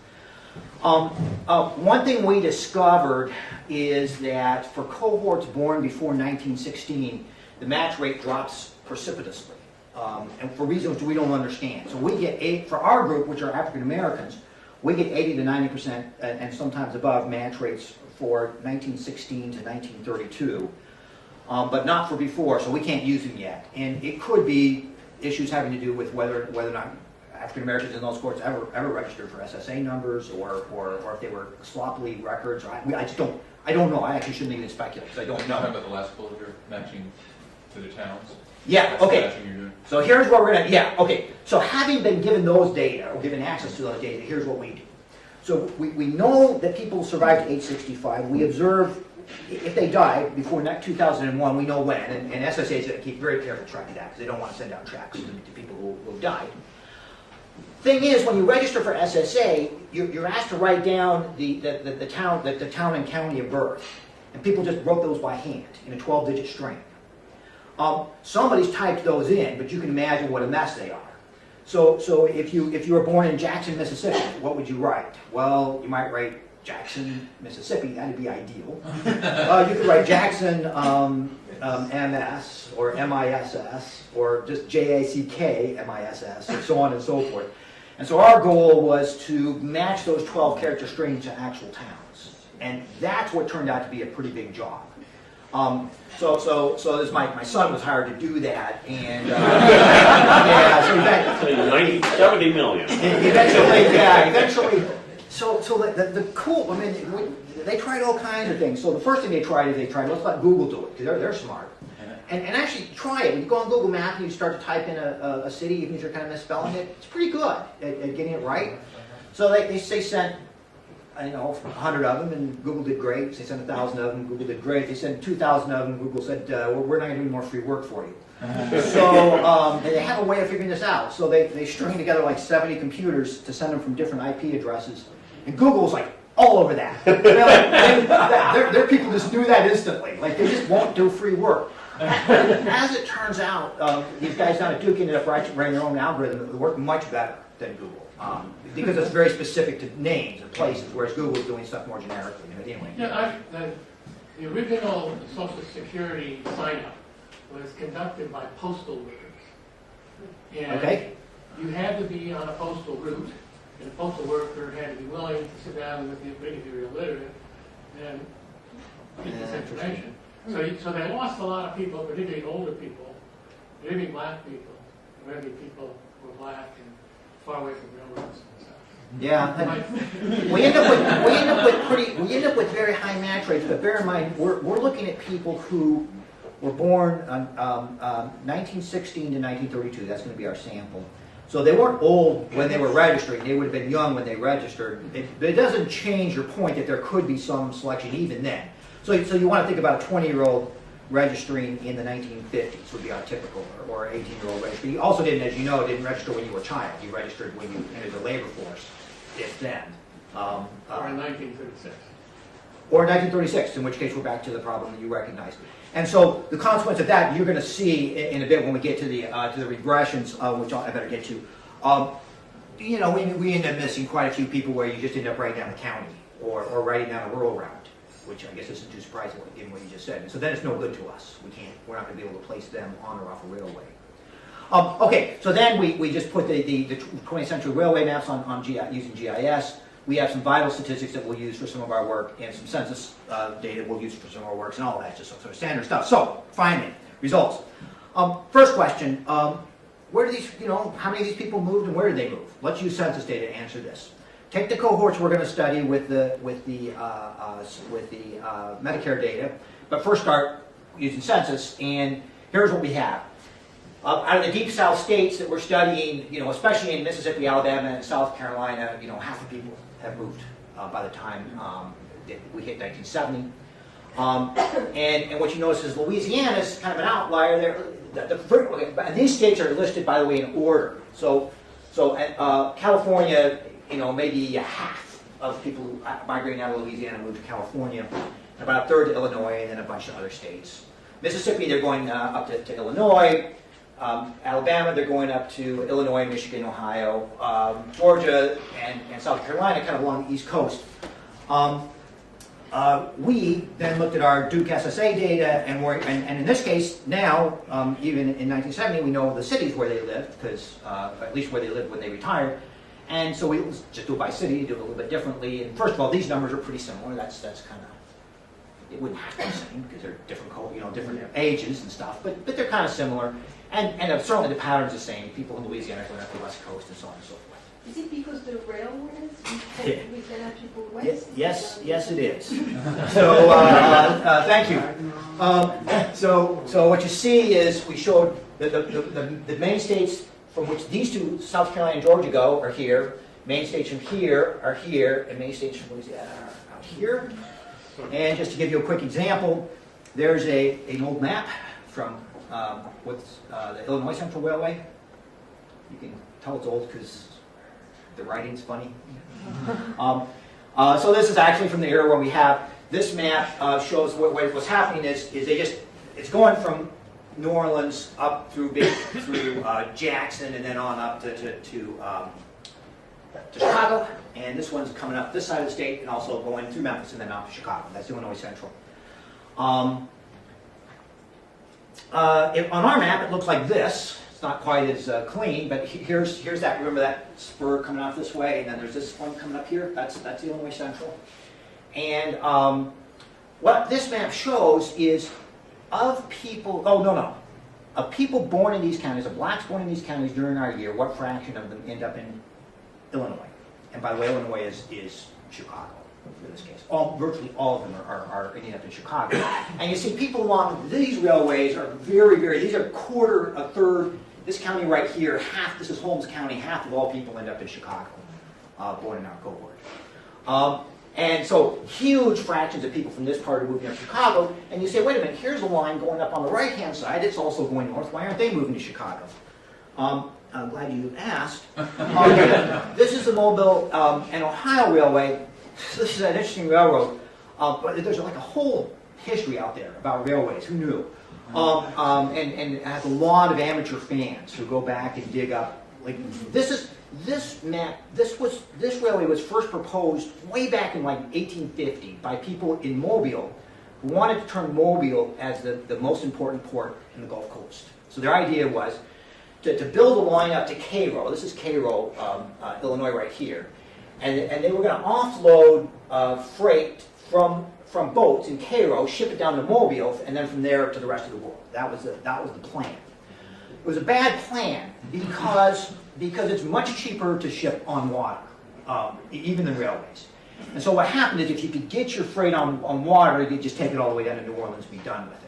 One thing we discovered is that for cohorts born before 1916, the match rate drops precipitously, and for reasons we don't understand. So we get for our group, which are African Americans, we get 80 to 90% and sometimes above match rates for 1916 to 1932, but not for before, so we can't use them yet. And it could be issues having to do with whether or not African Americans in those courts ever registered for SSA numbers, or if they were sloppily records. Or I don't know. I actually shouldn't even speculate because I don't know. Talking about the last bullet here, matching to the towns. Yeah. That's Okay. the matching you're doing. So here's what we're gonna. Yeah. Okay. So having been given those data or given access to those data, here's what we do. So we know that people survive to age 65. We observe if they died before 2001, we know when, and SSA is going to keep very careful track of that because they don't want to send out checks to people who died. Thing is, when you register for SSA, you're asked to write down the town and county of birth, and people just wrote those by hand in a 12-digit string. Somebody's typed those in, but you can imagine what a mess they are. So if you were born in Jackson, Mississippi, what would you write? Well, you might write Jackson, Mississippi. That'd be ideal. You could write Jackson MS or MISS or just JACK MISS, and so on and so forth. And so our goal was to match those 12-character strings to actual towns, and that's what turned out to be a pretty big job. So this my son was hired to do that, and yeah, so 70 million. Eventually. So the cool. I mean, they tried all kinds of things. So the first thing they tried let's let Google do it because they're smart. And actually try it. When you go on Google Maps and you start to type in a city, even if you're kind of misspelling it, it's pretty good at getting it right. So they sent, 100 of them, and Google did great. They sent 1,000 of them, Google did great. They sent 2,000 of them, Google said, we're not going to do any more free work for you. So they have a way of figuring this out. So they string together like 70 computers to send them from different IP addresses. And Google's like all over that. Their people just do that instantly. Like they just won't do free work. As it turns out, these guys down at Duke ended up writing their own algorithm that worked much better than Google. Because it's very specific to names and places, whereas Google is doing stuff more generically. Anyway. Yeah, the original Social Security sign-up was conducted by postal workers. And Okay. you had to be on a postal route, and a postal worker had to be willing to sit down with you, if you're illiterate, and get this information. So they lost a lot of people, particularly older people, particularly black people, many people who were black and far away from railroads and stuff. Yeah, we end up with very high match rates. But bear in mind, we're looking at people who were born 1916 to 1932. That's going to be our sample. So they weren't old when they were registering. They would have been young when they registered. But it doesn't change your point that there could be some selection even then. So you want to think about a 20-year-old registering in the 1950s would be our typical, or 18-year-old registering. You also didn't, as you know, didn't register when you were a child. You registered when you entered the labor force, if then. Or in 1936. Or in 1936, in which case we're back to the problem that you recognized. And so the consequence of that, you're going to see in a bit when we get to the regressions, which I better get to. We end up missing quite a few people where you just end up writing down the county or writing down a rural route, which I guess isn't too surprising given what you just said. And so then it's no good to us. We're not going to be able to place them on or off a railway. Okay, so then we just put the 20th century railway maps on using GIS. We have some vital statistics that we'll use for some of our work, and some census data we'll use for some of our works, and all that, just sort of standard stuff. So, finally, results. First question, where do these, how many of these people moved and where did they move? Let's use census data to answer this. take the cohorts we're going to study with the Medicare data, but first start using census, and here's what we have. Out of the deep South states that we're studying, especially in Mississippi, Alabama, and South Carolina, half the people have moved by the time we hit 1970. And what you notice is Louisiana is kind of an outlier there. These states are listed, by the way, in order. So California, maybe half of people who migrating out of Louisiana moved to California, about a third to Illinois, and then a bunch of other states. Mississippi, they're going up to Illinois. Alabama, they're going up to Illinois, Michigan, Ohio. Georgia and South Carolina, kind of along the East Coast. We then looked at our Duke SSA data, and in this case, now, even in 1970, we know the cities where they lived, because at least where they lived when they retired. And so we just do it by city, do it a little bit differently. And first of all, these numbers are pretty similar. That's kind of, it wouldn't have to be the same because they're different, different ages and stuff, but they're kind of similar. And certainly the pattern's the same. People in Louisiana going up the West Coast and so on and so forth. Is it because the railways we send people west? Yes, it is. So thank you. So what you see is we showed the main states from which these two, South Carolina and Georgia, go are here. Main states from here are here, and main states from Louisiana are out here. And just to give you a quick example, there's an old map from the Illinois Central Railway. You can tell it's old because the writing's funny. So this is actually from the era when we have this map shows what's happening is it's going from New Orleans up through Jackson and then on up to Chicago, and this one's coming up this side of the state and also going through Memphis and then out to Chicago. That's Illinois Central. On our map, it looks like this. It's not quite as clean, but here's that. Remember that spur coming out this way, and then there's this one coming up here. That's Illinois Central. And what this map shows is of people. Of people born in these counties, of blacks born in these counties during our year, what fraction of them end up in Illinois? And by the way, Illinois is Chicago. In this case, virtually all of them are ending up in Chicago. And you see people along these railways are very, these are a third, this county right here, half, this is Holmes County, half of all people end up in Chicago, born in our cohort. And so huge fractions of people from this part are moving up to Chicago, and you say, wait a minute, here's a line going up on the right-hand side, it's also going north, why aren't they moving to Chicago? I'm glad you asked. This is the Mobile and Ohio Railway. This is an interesting railroad, but there's like a whole history out there about railways. Who knew? And it has a lot of amateur fans who go back and dig up. Like this railway was first proposed way back in like 1850 by people in Mobile who wanted to turn Mobile as the most important port in the Gulf Coast. So their idea was to build a line up to Cairo. This is Cairo, Illinois, right here. And they were going to offload freight from boats in Cairo, ship it down to Mobile, and then from there to the rest of the world. That was the plan. It was a bad plan because it's much cheaper to ship on water, even than railways. And so what happened is if you could get your freight on water, you could just take it all the way down to New Orleans and be done with it.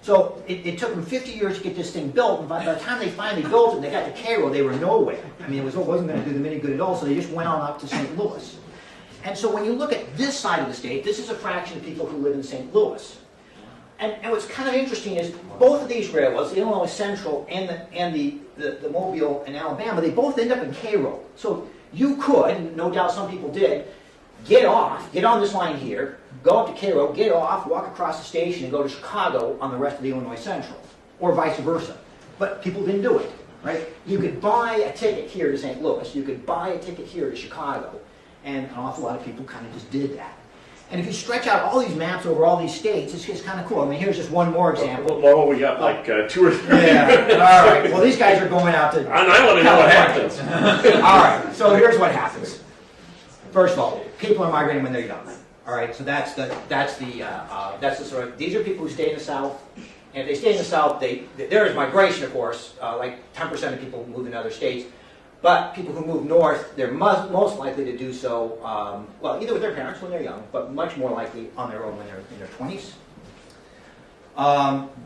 So it took them 50 years to get this thing built, and by the time they finally built it and they got to Cairo, they were nowhere. I mean, it wasn't going to do them any good at all, so they just went on up to St. Louis. And so when you look at this side of the state, this is a fraction of people who live in St. Louis. And what's kind of interesting is both of these railroads, the Illinois Central and the Mobile and Alabama, they both end up in Cairo. So you could, and no doubt some people did, get on this line here, go up to Cairo, get off, walk across the station, and go to Chicago on the rest of the Illinois Central, or vice versa. But people didn't do it, right? You could buy a ticket here to St. Louis, you could buy a ticket here to Chicago, and an awful lot of people kind of just did that. And if you stretch out all these maps over all these states, it's just kind of cool. I mean, here's just one more example. Well, we got like 2 or 3. Yeah, all right. Well, these guys are going out to And I want to know what happens. All right, so here's what happens. First of all, people are migrating when they're young. All right, so that's the sort of, these are people who stay in the South. And if they stay in the South, there is migration, of course, like 10% of people move in other states. But people who move north, they're most likely to do so, well, either with their parents when they're young, but much more likely on their own when they're in their 20s.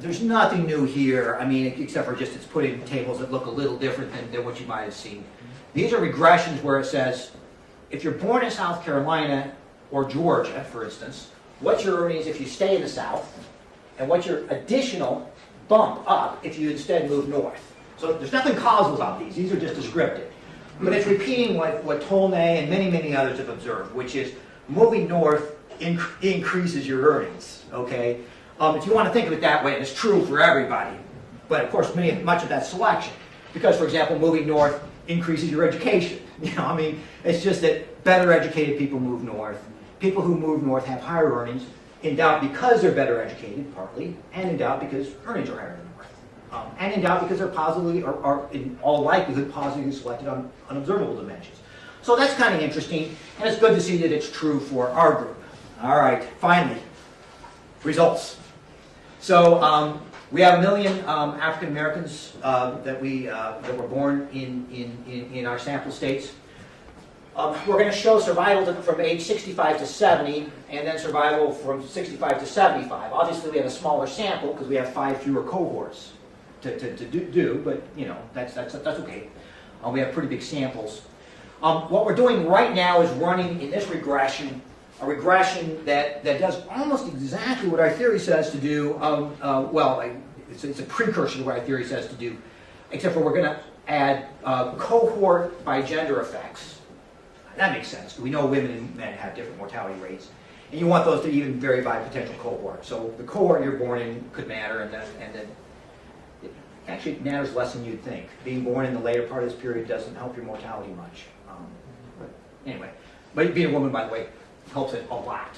There's nothing new here, I mean, except for just it's put in tables that look a little different than what you might have seen. These are regressions where it says, if you're born in South Carolina or Georgia, for instance, what's your earnings if you stay in the South, and what's your additional bump up if you instead move north. So there's nothing causal about these are just descriptive. But it's repeating what Tolnay and many, many others have observed, which is moving north increases your earnings, okay? If you want to think of it that way, it's true for everybody. But of course, much of that's selection. Because, for example, moving north increases your education. You know, I mean, it's just that better educated people move north. People who move north have higher earnings, in doubt because they're better educated, partly, and in doubt because earnings are higher in the north. And in doubt because they're positively, or in all likelihood, positively selected on unobservable dimensions. So that's kind of interesting, and it's good to see that it's true for our group. All right, finally, results. So we have 1 million African Americans that were born in our sample states. We're going to show survival from age 65 to 70, and then survival from 65 to 75. Obviously, we have a smaller sample because we have 5 fewer cohorts to do, but you know that's okay. We have pretty big samples. What we're doing right now is running in this regression, a regression that does almost exactly what our theory says to do. It's a precursor to what our theory says to do, except for we're going to add cohort by gender effects. That makes sense. We know women and men have different mortality rates, and you want those to even vary by potential cohort. So the cohort you're born in could matter, and then it actually matters less than you'd think. Being born in the later part of this period doesn't help your mortality much. But anyway, but being a woman, by the way, helps it a lot.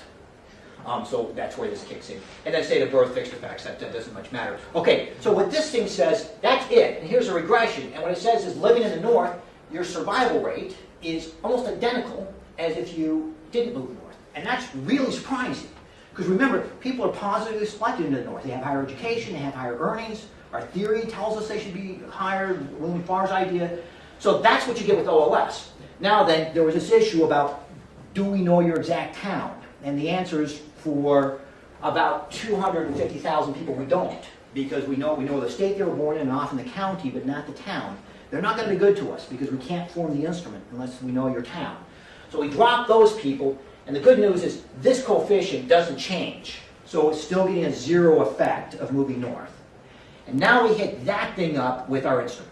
So that's where this kicks in. And then state of birth, fixed effects, that doesn't much matter. Okay, so what this thing says, that's it. And here's a regression. And what it says is living in the north, your survival rate is almost identical as if you didn't move north. And that's really surprising. Because remember, people are positively selected into the north. They have higher education, they have higher earnings. Our theory tells us they should be higher, William Farr's idea. So that's what you get with OLS. Now then, there was this issue about, do we know your exact town? And the answer is for about 250,000 people we don't. Because we know the state they were born in and often the county, but not the town. They're not going to be good to us because we can't form the instrument unless we know your town. So we drop those people, and the good news is this coefficient doesn't change. So it's still getting a zero effect of moving north. And now we hit that thing up with our instrument.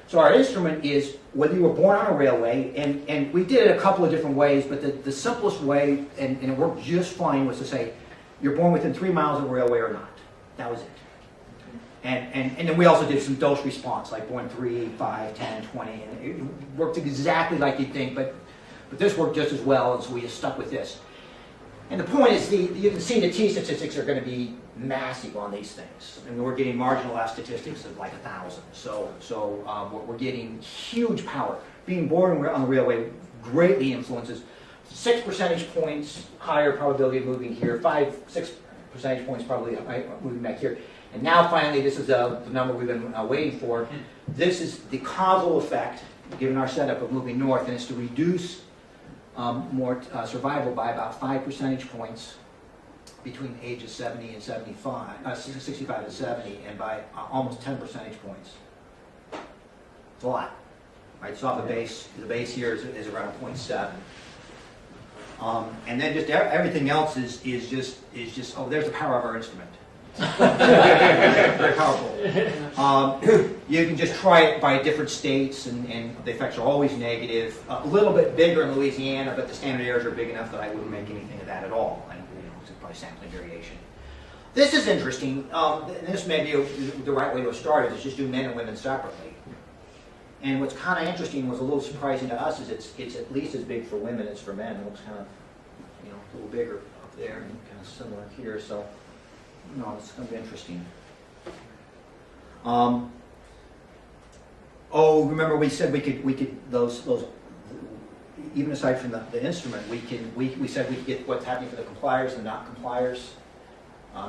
So our instrument is whether you were born on a railway, and we did it a couple of different ways, but the simplest way, and it worked just fine, was to say, you're born within 3 miles of a railway or not. That was it. And then we also did some dose response, like born 3, 5, 10, 20, and it worked exactly like you'd think, but this worked just as well, and so we just stuck with this. And the point is, you can see the t-statistics are going to be massive on these things. And we're getting marginal F statistics of like 1,000. So we're getting huge power. Being born on the railway greatly influences 6 percentage points higher probability of moving here, 6 percentage points probably moving back here. And now finally, this is the number we've been waiting for. This is the causal effect, given our setup of moving north, and it's to reduce survival by about 5 percentage points between ages 70 and 65, 65 and 70, and by almost 10 percentage points. It's a lot, right? So off the base here is around 0.7. And then just everything else is just oh, there's the power of our instrument. Very powerful. You can just try it by different states, and the effects are always negative. A little bit bigger in Louisiana, but the standard errors are big enough that I wouldn't make anything of that at all. And it's probably sampling variation. This is interesting. And this may be the right way to start it, is just do men and women separately. And what's kind of interesting, was a little surprising to us, is it's at least as big for women as for men. It looks kind of, a little bigger up there and kind of similar here. So. No, it's going to be interesting. Remember we said we could those even aside from the instrument, we said we could get what's happening for the compliers and not compliers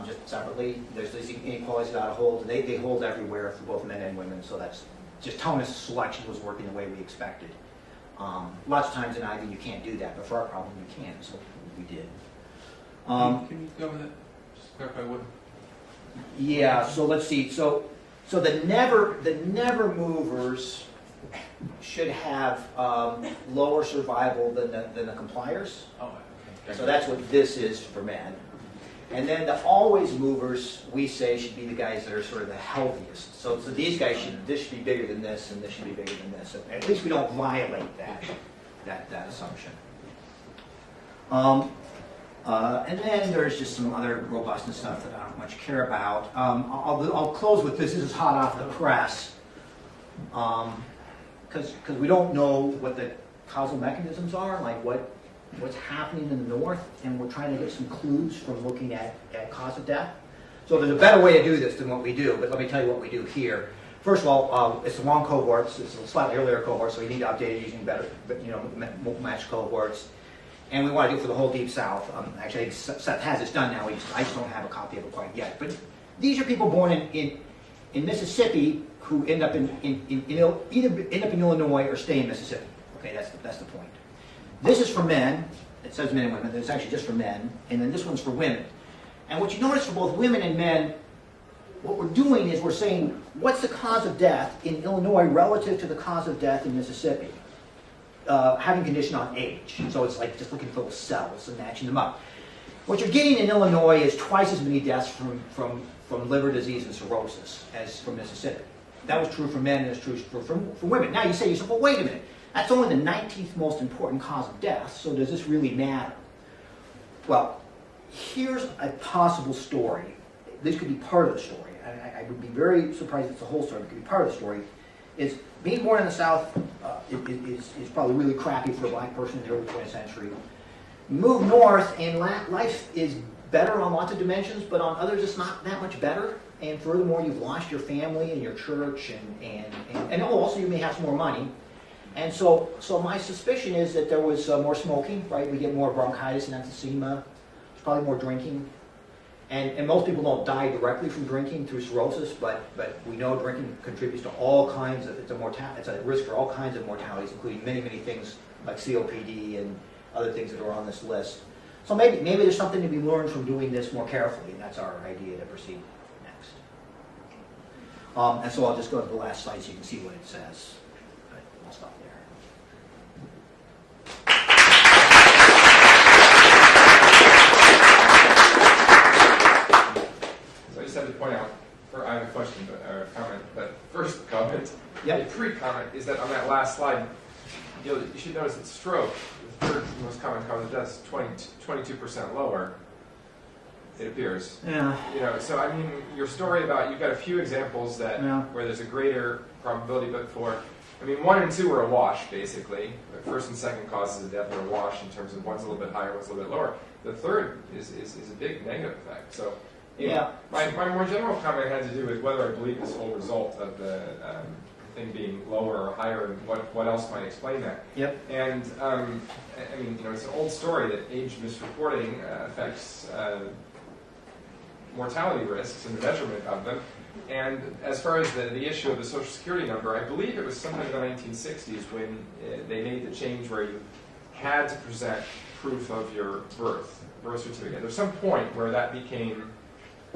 just separately. There's these inequalities without a hold. They hold everywhere for both men and women, so that's just tonus selection was working the way we expected. Lots of times in Ivy you can't do that, but for our problem you can, so we did. Can you go over that? Just clarify what? Yeah, so let's see. So the never movers should have lower survival than the compliers. Oh, okay. So that's what this is for men. And then the always movers, we say, should be the guys that are sort of the healthiest. So these guys this should be bigger than this, and this should be bigger than this. So at least we don't violate that assumption. And then there's just some other robustness stuff that I don't much care about. I'll close with this. This is hot off the press. Because we don't know what the causal mechanisms are, like what's happening in the north, and we're trying to get some clues from looking at cause of death. So there's a better way to do this than what we do, but let me tell you what we do here. First of all, it's the wrong cohorts. It's a slightly earlier cohort, so we need to update it using better, matched cohorts. And we want to do it for the whole Deep South. Actually, Seth has this done now. I just don't have a copy of it quite yet. But these are people born in Mississippi who end up either end up in Illinois or stay in Mississippi. Okay, that's the point. This is for men. It says men and women. It's actually just for men. And then this one's for women. And what you notice for both women and men, what we're doing is we're saying, what's the cause of death in Illinois relative to the cause of death in Mississippi? Having condition on age. So it's like just looking for those cells and matching them up. What you're getting in Illinois is twice as many deaths from liver disease and cirrhosis as from Mississippi. That was true for men and it's true for women. Now you say to yourself, well, wait a minute. That's only the 19th most important cause of death, so does this really matter? Well, here's a possible story. This could be part of the story. I would be very surprised if it's the whole story. It could be part of the story. Is being born in the South is probably really crappy for a black person in the early 20th century. Move north and life is better on lots of dimensions, but on others it's not that much better. And furthermore, you've lost your family and your church, and also you may have some more money. And so my suspicion is that there was more smoking, right? We get more bronchitis and emphysema. There's probably more drinking. And most people don't die directly from drinking through cirrhosis, but we know drinking contributes to all kinds of, it's a risk for all kinds of mortalities, including many, many things like COPD and other things that are on this list. So maybe there's something to be learned from doing this more carefully, and that's our idea to proceed next. And so I'll just go to the last slide so you can see what it says. But I'll stop there. So I just have to point out, I have a question, or a comment, but first comment, Yep. a pre-comment, is that on that last slide, you should notice that stroke, the third most common cause of death, is 22% lower, it appears. Yeah. So I mean, your story about, you've got a few examples that where there's a greater probability, but for, 1 and 2 are a wash, basically. The first and second causes of death are a wash in terms of one's a little bit higher, one's a little bit lower. The third is a big negative effect. So, my more general comment had to do with whether I believe this whole result of the thing being lower or higher, and what else might explain that. Yep. And it's an old story that age misreporting affects mortality risks and the measurement of them. And as far as the issue of the Social Security number, I believe it was sometime in the 1960s when they made the change where you had to present proof of your birth certificate. There's some point where that became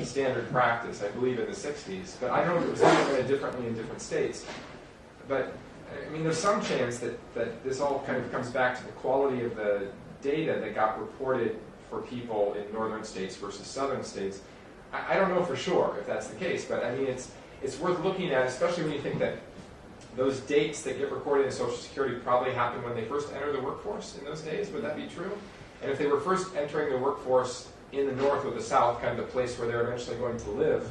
standard practice, I believe in the 60s, but I don't know if it was implemented differently in different states. But, there's some chance that this all kind of comes back to the quality of the data that got reported for people in northern states versus southern states. I don't know for sure if that's the case, but it's worth looking at, especially when you think that those dates that get recorded in Social Security probably happened when they first entered the workforce in those days. Would that be true? And if they were first entering the workforce in the north or the south, kind of the place where they're eventually going to live,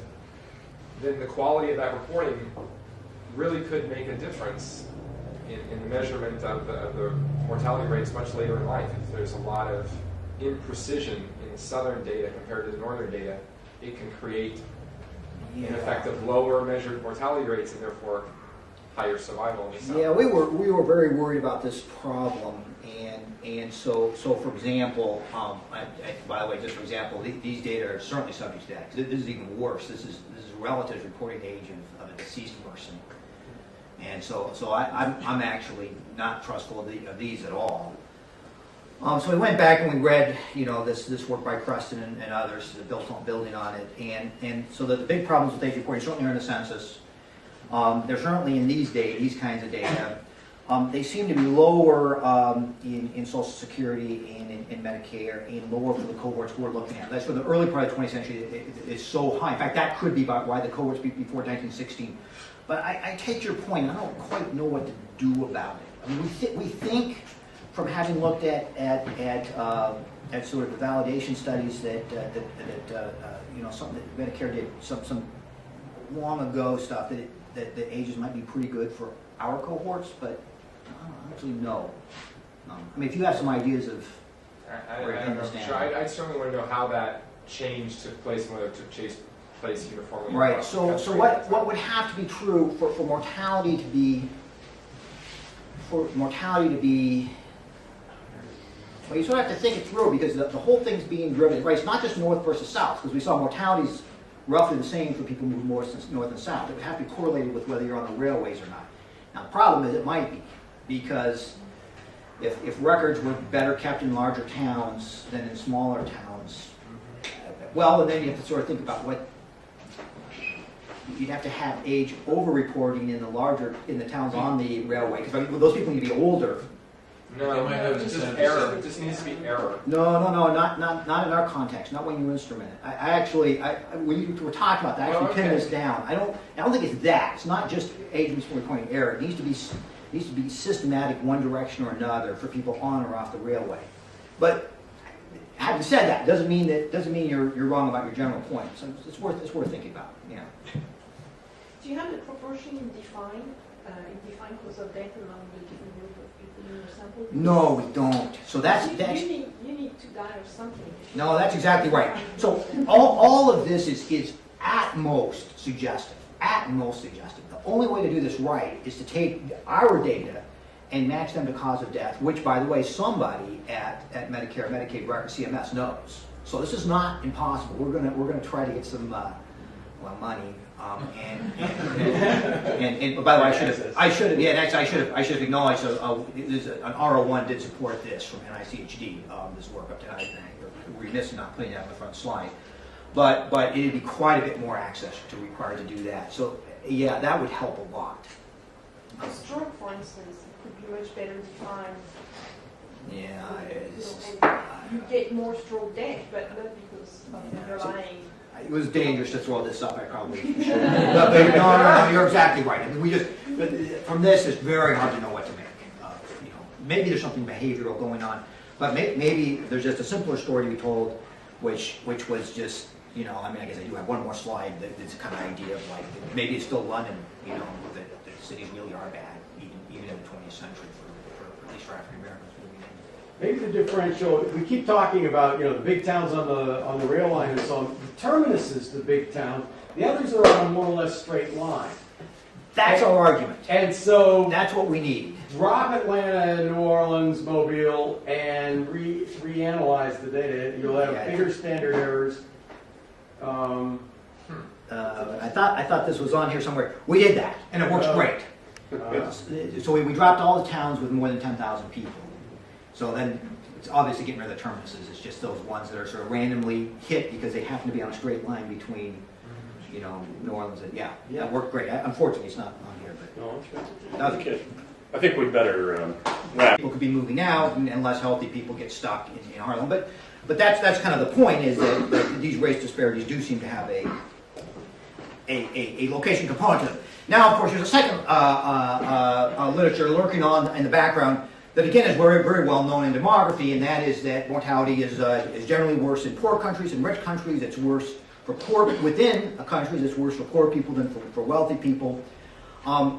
then the quality of that reporting really could make a difference in the measurement of the mortality rates much later in life. If there's a lot of imprecision in the southern data compared to the northern data, it can create an effect of lower measured mortality rates and therefore higher survival in the south. Yeah, we were very worried about this problem, and so for example, by the way, just for example, these data are certainly subject to that. This is even worse. This is relative reporting age of a deceased person. And so I'm actually not trustful of these at all. So we went back and we read, this work by Creston and others building on it, and so that the big problems with age reporting certainly are in the census. They're certainly in these kinds of data. They seem to be lower in Social Security and in Medicare, and lower for the cohorts we're looking at. That's for the early part of the 20th century. It is so high. In fact, that could be why the cohorts before 1916. But I take your point. I don't quite know what to do about it. I mean, we think, from having looked at sort of the validation studies that something that Medicare did some long ago stuff, that the ages might be pretty good for our cohorts, but I don't actually know. I mean, if you have some ideas of where you I'm understand. sure. I certainly want to know how that change took place and whether it took place uniformly. Right. across the So country. what would have to be true for mortality to be well, you sort of have to think it through, because the whole thing's being driven, right? It's not just north versus south, because we saw mortality's roughly the same for people moving north and south. It would have to be correlated with whether you're on the railways or not. Now, the problem is it might be, because if records were better kept in larger towns than in smaller towns, well, and then you have to sort of think about what you'd have to have age over-reporting in the towns on the railway, because those people need to be older. No, They might have it's just incentives. error. It just needs to be error. No, not in our context. Not when you instrument it. I actually, when you were talking about that, I actually pinned this down. I don't think it's that. It's not just age reporting error. It needs to be systematic, one direction or another, for people on or off the railway. But having said that, doesn't mean you're wrong about your general point. So it's worth thinking about. Yeah. Do you have the proportion defined causal death among the different group of people in your sample? No, we don't. So that's You need to die or something. no, that's exactly right. So all of this is at most suggestive. At most suggestive. The only way to do this right is to take our data and match them to cause of death, which, by the way, somebody at Medicare, Medicaid, records, CMS knows. So this is not impossible. We're gonna try to get some money. And by the way, I should have acknowledged an R01 did support this from NICHD, this work up to tonight. We're remiss in not putting that on the front slide, but it'd be quite a bit more access to required to do that. So yeah, that would help a lot. A stroke, for instance, could be much better defined. Yeah, You get more stroke death, but not because of the underlying. it was dangerous to throw this up. I probably should. But no, you're exactly right. I mean, from this, it's very hard to know what to make. Maybe there's something behavioral going on, but maybe there's just a simpler story to be told, which was just, I mean, I guess I do have one more slide that's a kind of idea of like, maybe it's still London, that the cities really are bad, even in the 20th century for at least for African Americans. Maybe the differential, we keep talking about, the big towns on the rail line and so on. The terminus is the big town. The others are on a more or less straight line. That's our argument. And so That's what we need. drop Atlanta, New Orleans, Mobile, and reanalyze the data. You'll have bigger standard errors. I thought this was on here somewhere. We did that, and it works great. So we dropped all the towns with more than 10,000 people. So then it's obviously getting rid of the terminuses. It's just those ones that are sort of randomly hit because they happen to be on a straight line between, New Orleans and it worked great. Unfortunately, it's not on here, but No, that's good. that was Okay. I think we'd better wrap. people could be moving out, and less healthy people get stuck in Harlem. But that's kind of the point, is that these race disparities do seem to have a location component to them. Now, of course, there's a second literature lurking on in the background that, again, is very, very well known in demography, and that is that mortality is generally worse in poor countries. In rich countries, it's worse for poor within countries. It's worse for poor people than for wealthy people. And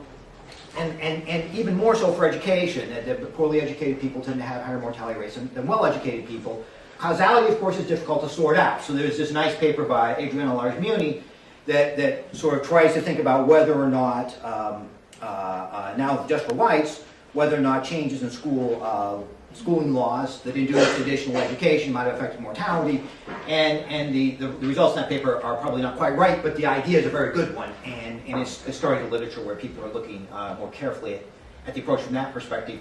even more so for education, that poorly educated people tend to have higher mortality rates than well-educated people. Causality, of course, is difficult to sort out. So there's this nice paper by Adriana Large-Muni that sort of tries to think about whether or not, now just for whites, whether or not changes in school schooling laws that induce additional education might have affected mortality, and the results in that paper are probably not quite right, but the idea is a very good one, and it's starting the literature where people are looking more carefully at the approach from that perspective.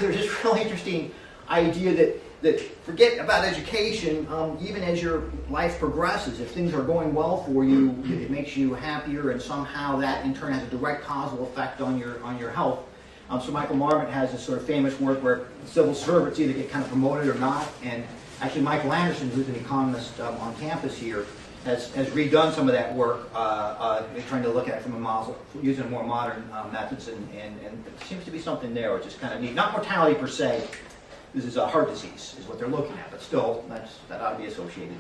There's this really interesting idea that forget about education, even as your life progresses, if things are going well for you, it makes you happier, and somehow that in turn has a direct causal effect on your health. So Michael Marmot has this sort of famous work where civil servants either get kind of promoted or not, and actually Michael Anderson, who's an economist on campus here, has redone some of that work, trying to look at it from using more modern methods, and there seems to be something there, which is kind of neat. Not mortality per se. This is a heart disease, is what they're looking at, but still, that ought to be associated.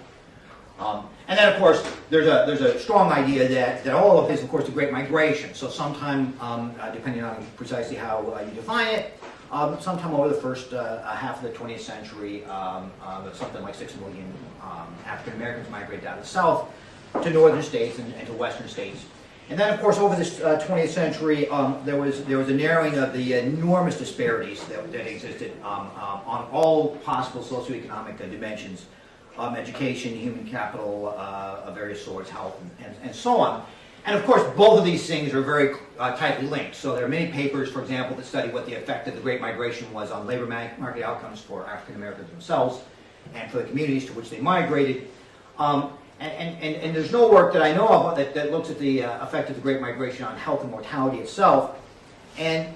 And then, of course, there's a strong idea that all of this, of course, the Great Migration. So sometime, depending on precisely how you define it, sometime over the first half of the 20th century, something like 6 million African Americans migrated out of the South to northern states and to western states. And then, of course, over this 20th century, there was a narrowing of the enormous disparities that existed on all possible socioeconomic dimensions, education, human capital of various sorts, health, and so on. And of course, both of these things are very tightly linked. So there are many papers, for example, that study what the effect of the Great Migration was on labor market outcomes for African Americans themselves and for the communities to which they migrated. And there's no work that I know of that looks at the effect of the Great Migration on health and mortality itself. So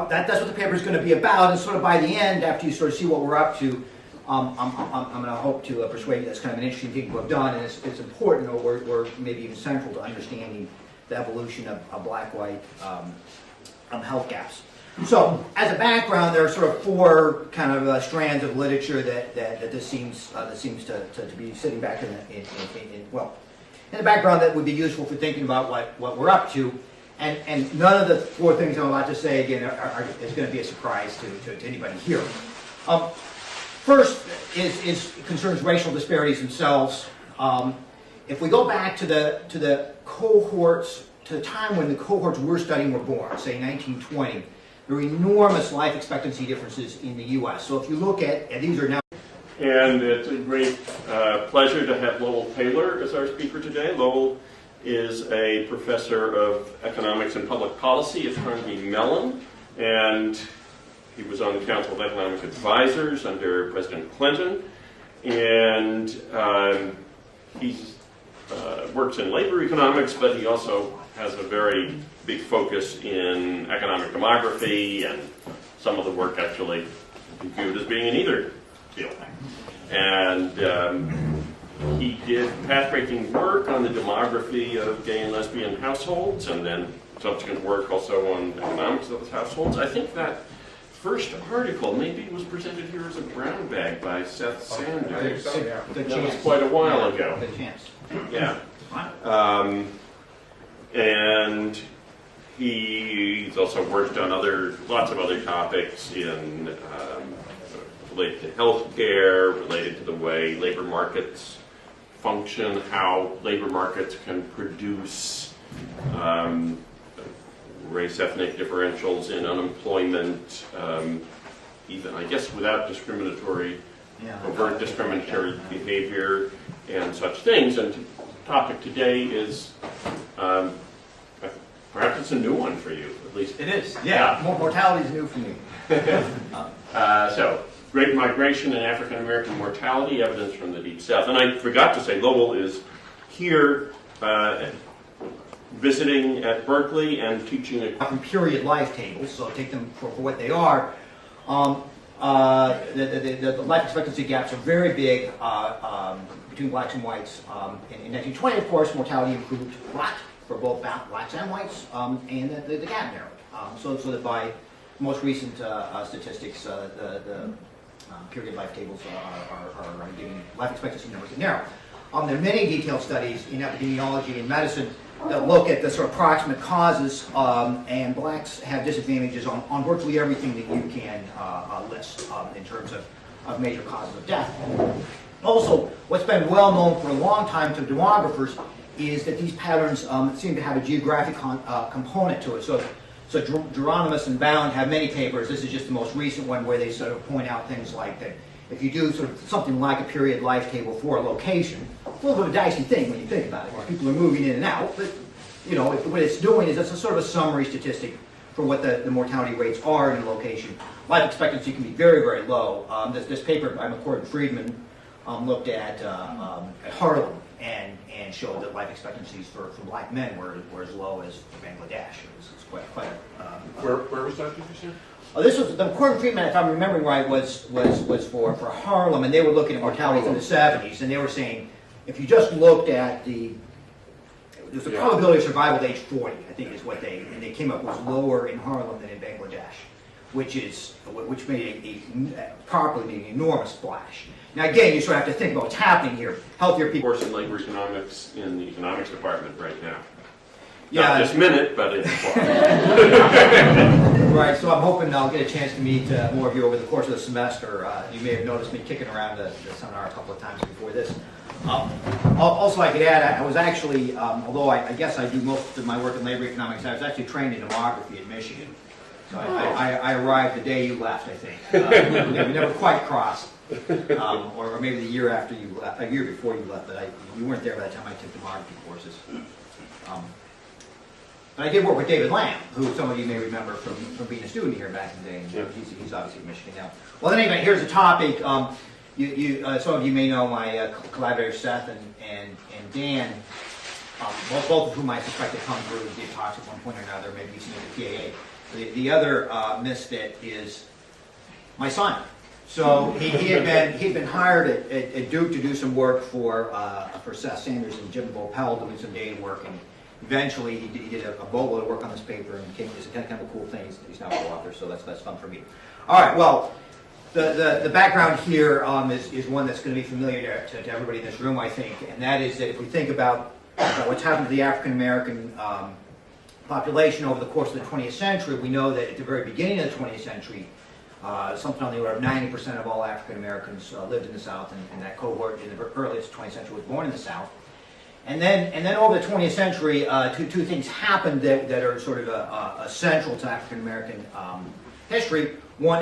that's what the paper is going to be about. And sort of by the end, after you sort of see what we're up to, I'm going to hope to persuade you that's kind of an interesting thing to have done, and it's important, or maybe even central to understanding the evolution of black-white health gaps. So, as a background, there are sort of 4 kind of strands of literature that this seems to be sitting back in the background that would be useful for thinking about what we're up to. And none of the 4 things I'm about to say again is going to be a surprise to anybody here. First concerns racial disparities themselves. If we go back to the cohorts, to the time when the cohorts we're studying were born, say 1920. There are enormous life expectancy differences in the U.S. So if you look at these are now. And it's a great pleasure to have Lowell Taylor as our speaker today. Lowell is a professor of economics and public policy at Carnegie Mellon, and he was on the Council of Economic Advisors under President Clinton, and he works in labor economics, but he also has a very big focus in economic demography, and some of the work actually viewed as being in either field. And he did path-breaking work on the demography of gay and lesbian households, and then subsequent work also on economics of those households. I think that first article maybe was presented here as a brown bag by Seth Sanders. I think so, yeah. That was quite a while ago. Good chance. Yeah. And he's also worked on lots of other topics in related to healthcare, related to the way labor markets function, how labor markets can produce race-ethnic differentials in unemployment, even, I guess, without overt discriminatory behavior and such things. And the topic today is, perhaps it's a new one for you, at least. It is, yeah. Mortality is new for me. So, Great Migration and African American Mortality, Evidence from the Deep South. And I forgot to say, Lowell is here visiting at Berkeley and teaching From period life tables, so take them for what they are. The life expectancy gaps are very big between blacks and whites. In 1920, of course, mortality improved a lot for both blacks and whites, and the gap narrowed. So that by most recent statistics, the period life tables are giving life expectancy numbers that narrow. There are many detailed studies in epidemiology and medicine that look at the sort of proximate causes, and blacks have disadvantages on virtually everything that you can list in terms of major causes of death. Also, what's been well known for a long time to demographers is that these patterns seem to have a geographic component to it. So So Geronimus and Bound have many papers. This is just the most recent one where they sort of point out things like that. If you do sort of something like a period life table for a location, a little bit of a dicey thing when you think about it, because people are moving in and out. But you know, what it's doing is it's a sort of a summary statistic for what the mortality rates are in a location. Life expectancy can be very, very low. This paper by McCord and Friedman looked at Harlem and showed that life expectancies for black men were as low as Bangladesh. It's quite Where was that, did you say? this was the McCord and Friedman, if I'm remembering right, was for Harlem, and they were looking at mortality in the 70s, and they were saying if you just looked at there's a probability of survival at age 40, I think is what they came up was lower in Harlem than in Bangladesh, which made properly made an enormous splash. Now again, you sort of have to think about what's happening here. Healthier people. Course in labor economics in the economics department right now. Yeah. Not this minute, but it's Right, so I'm hoping I'll get a chance to meet more of you over the course of the semester. You may have noticed me kicking around the seminar a couple of times before this. Also, I could add, I was actually, although I guess I do most of my work in labor economics, I was actually trained in demography at Michigan. So I arrived the day you left, I think. We never quite crossed, or maybe the year after you left, a year before you left, but you weren't there by the time I took demography courses. But I did work with David Lamb, who some of you may remember from being a student here back in the day. Yeah. He's obviously at Michigan now. Well, anyway, here's a topic. Some of you may know my collaborators Seth and Dan, both of whom I suspect have come through and did talks at one point or another, maybe some of the PAA. The other misfit is my son. So he'd been hired at Duke to do some work for Seth Sanders and Jim Bopel, doing some data work, and eventually he did a boatload of work on this paper, and it's kind of a cool thing. He's now a co-author, so that's fun for me. All right, well. The background here is one that's going to be familiar to everybody in this room, I think, and that is that if we think about what's happened to the African American population over the course of the 20th century, we know that at the very beginning of the 20th century, something on the order of 90% of all African Americans lived in the South, and that cohort in the earliest 20th century was born in the South. And then over the 20th century, two things happened that are sort of essential to African American history. One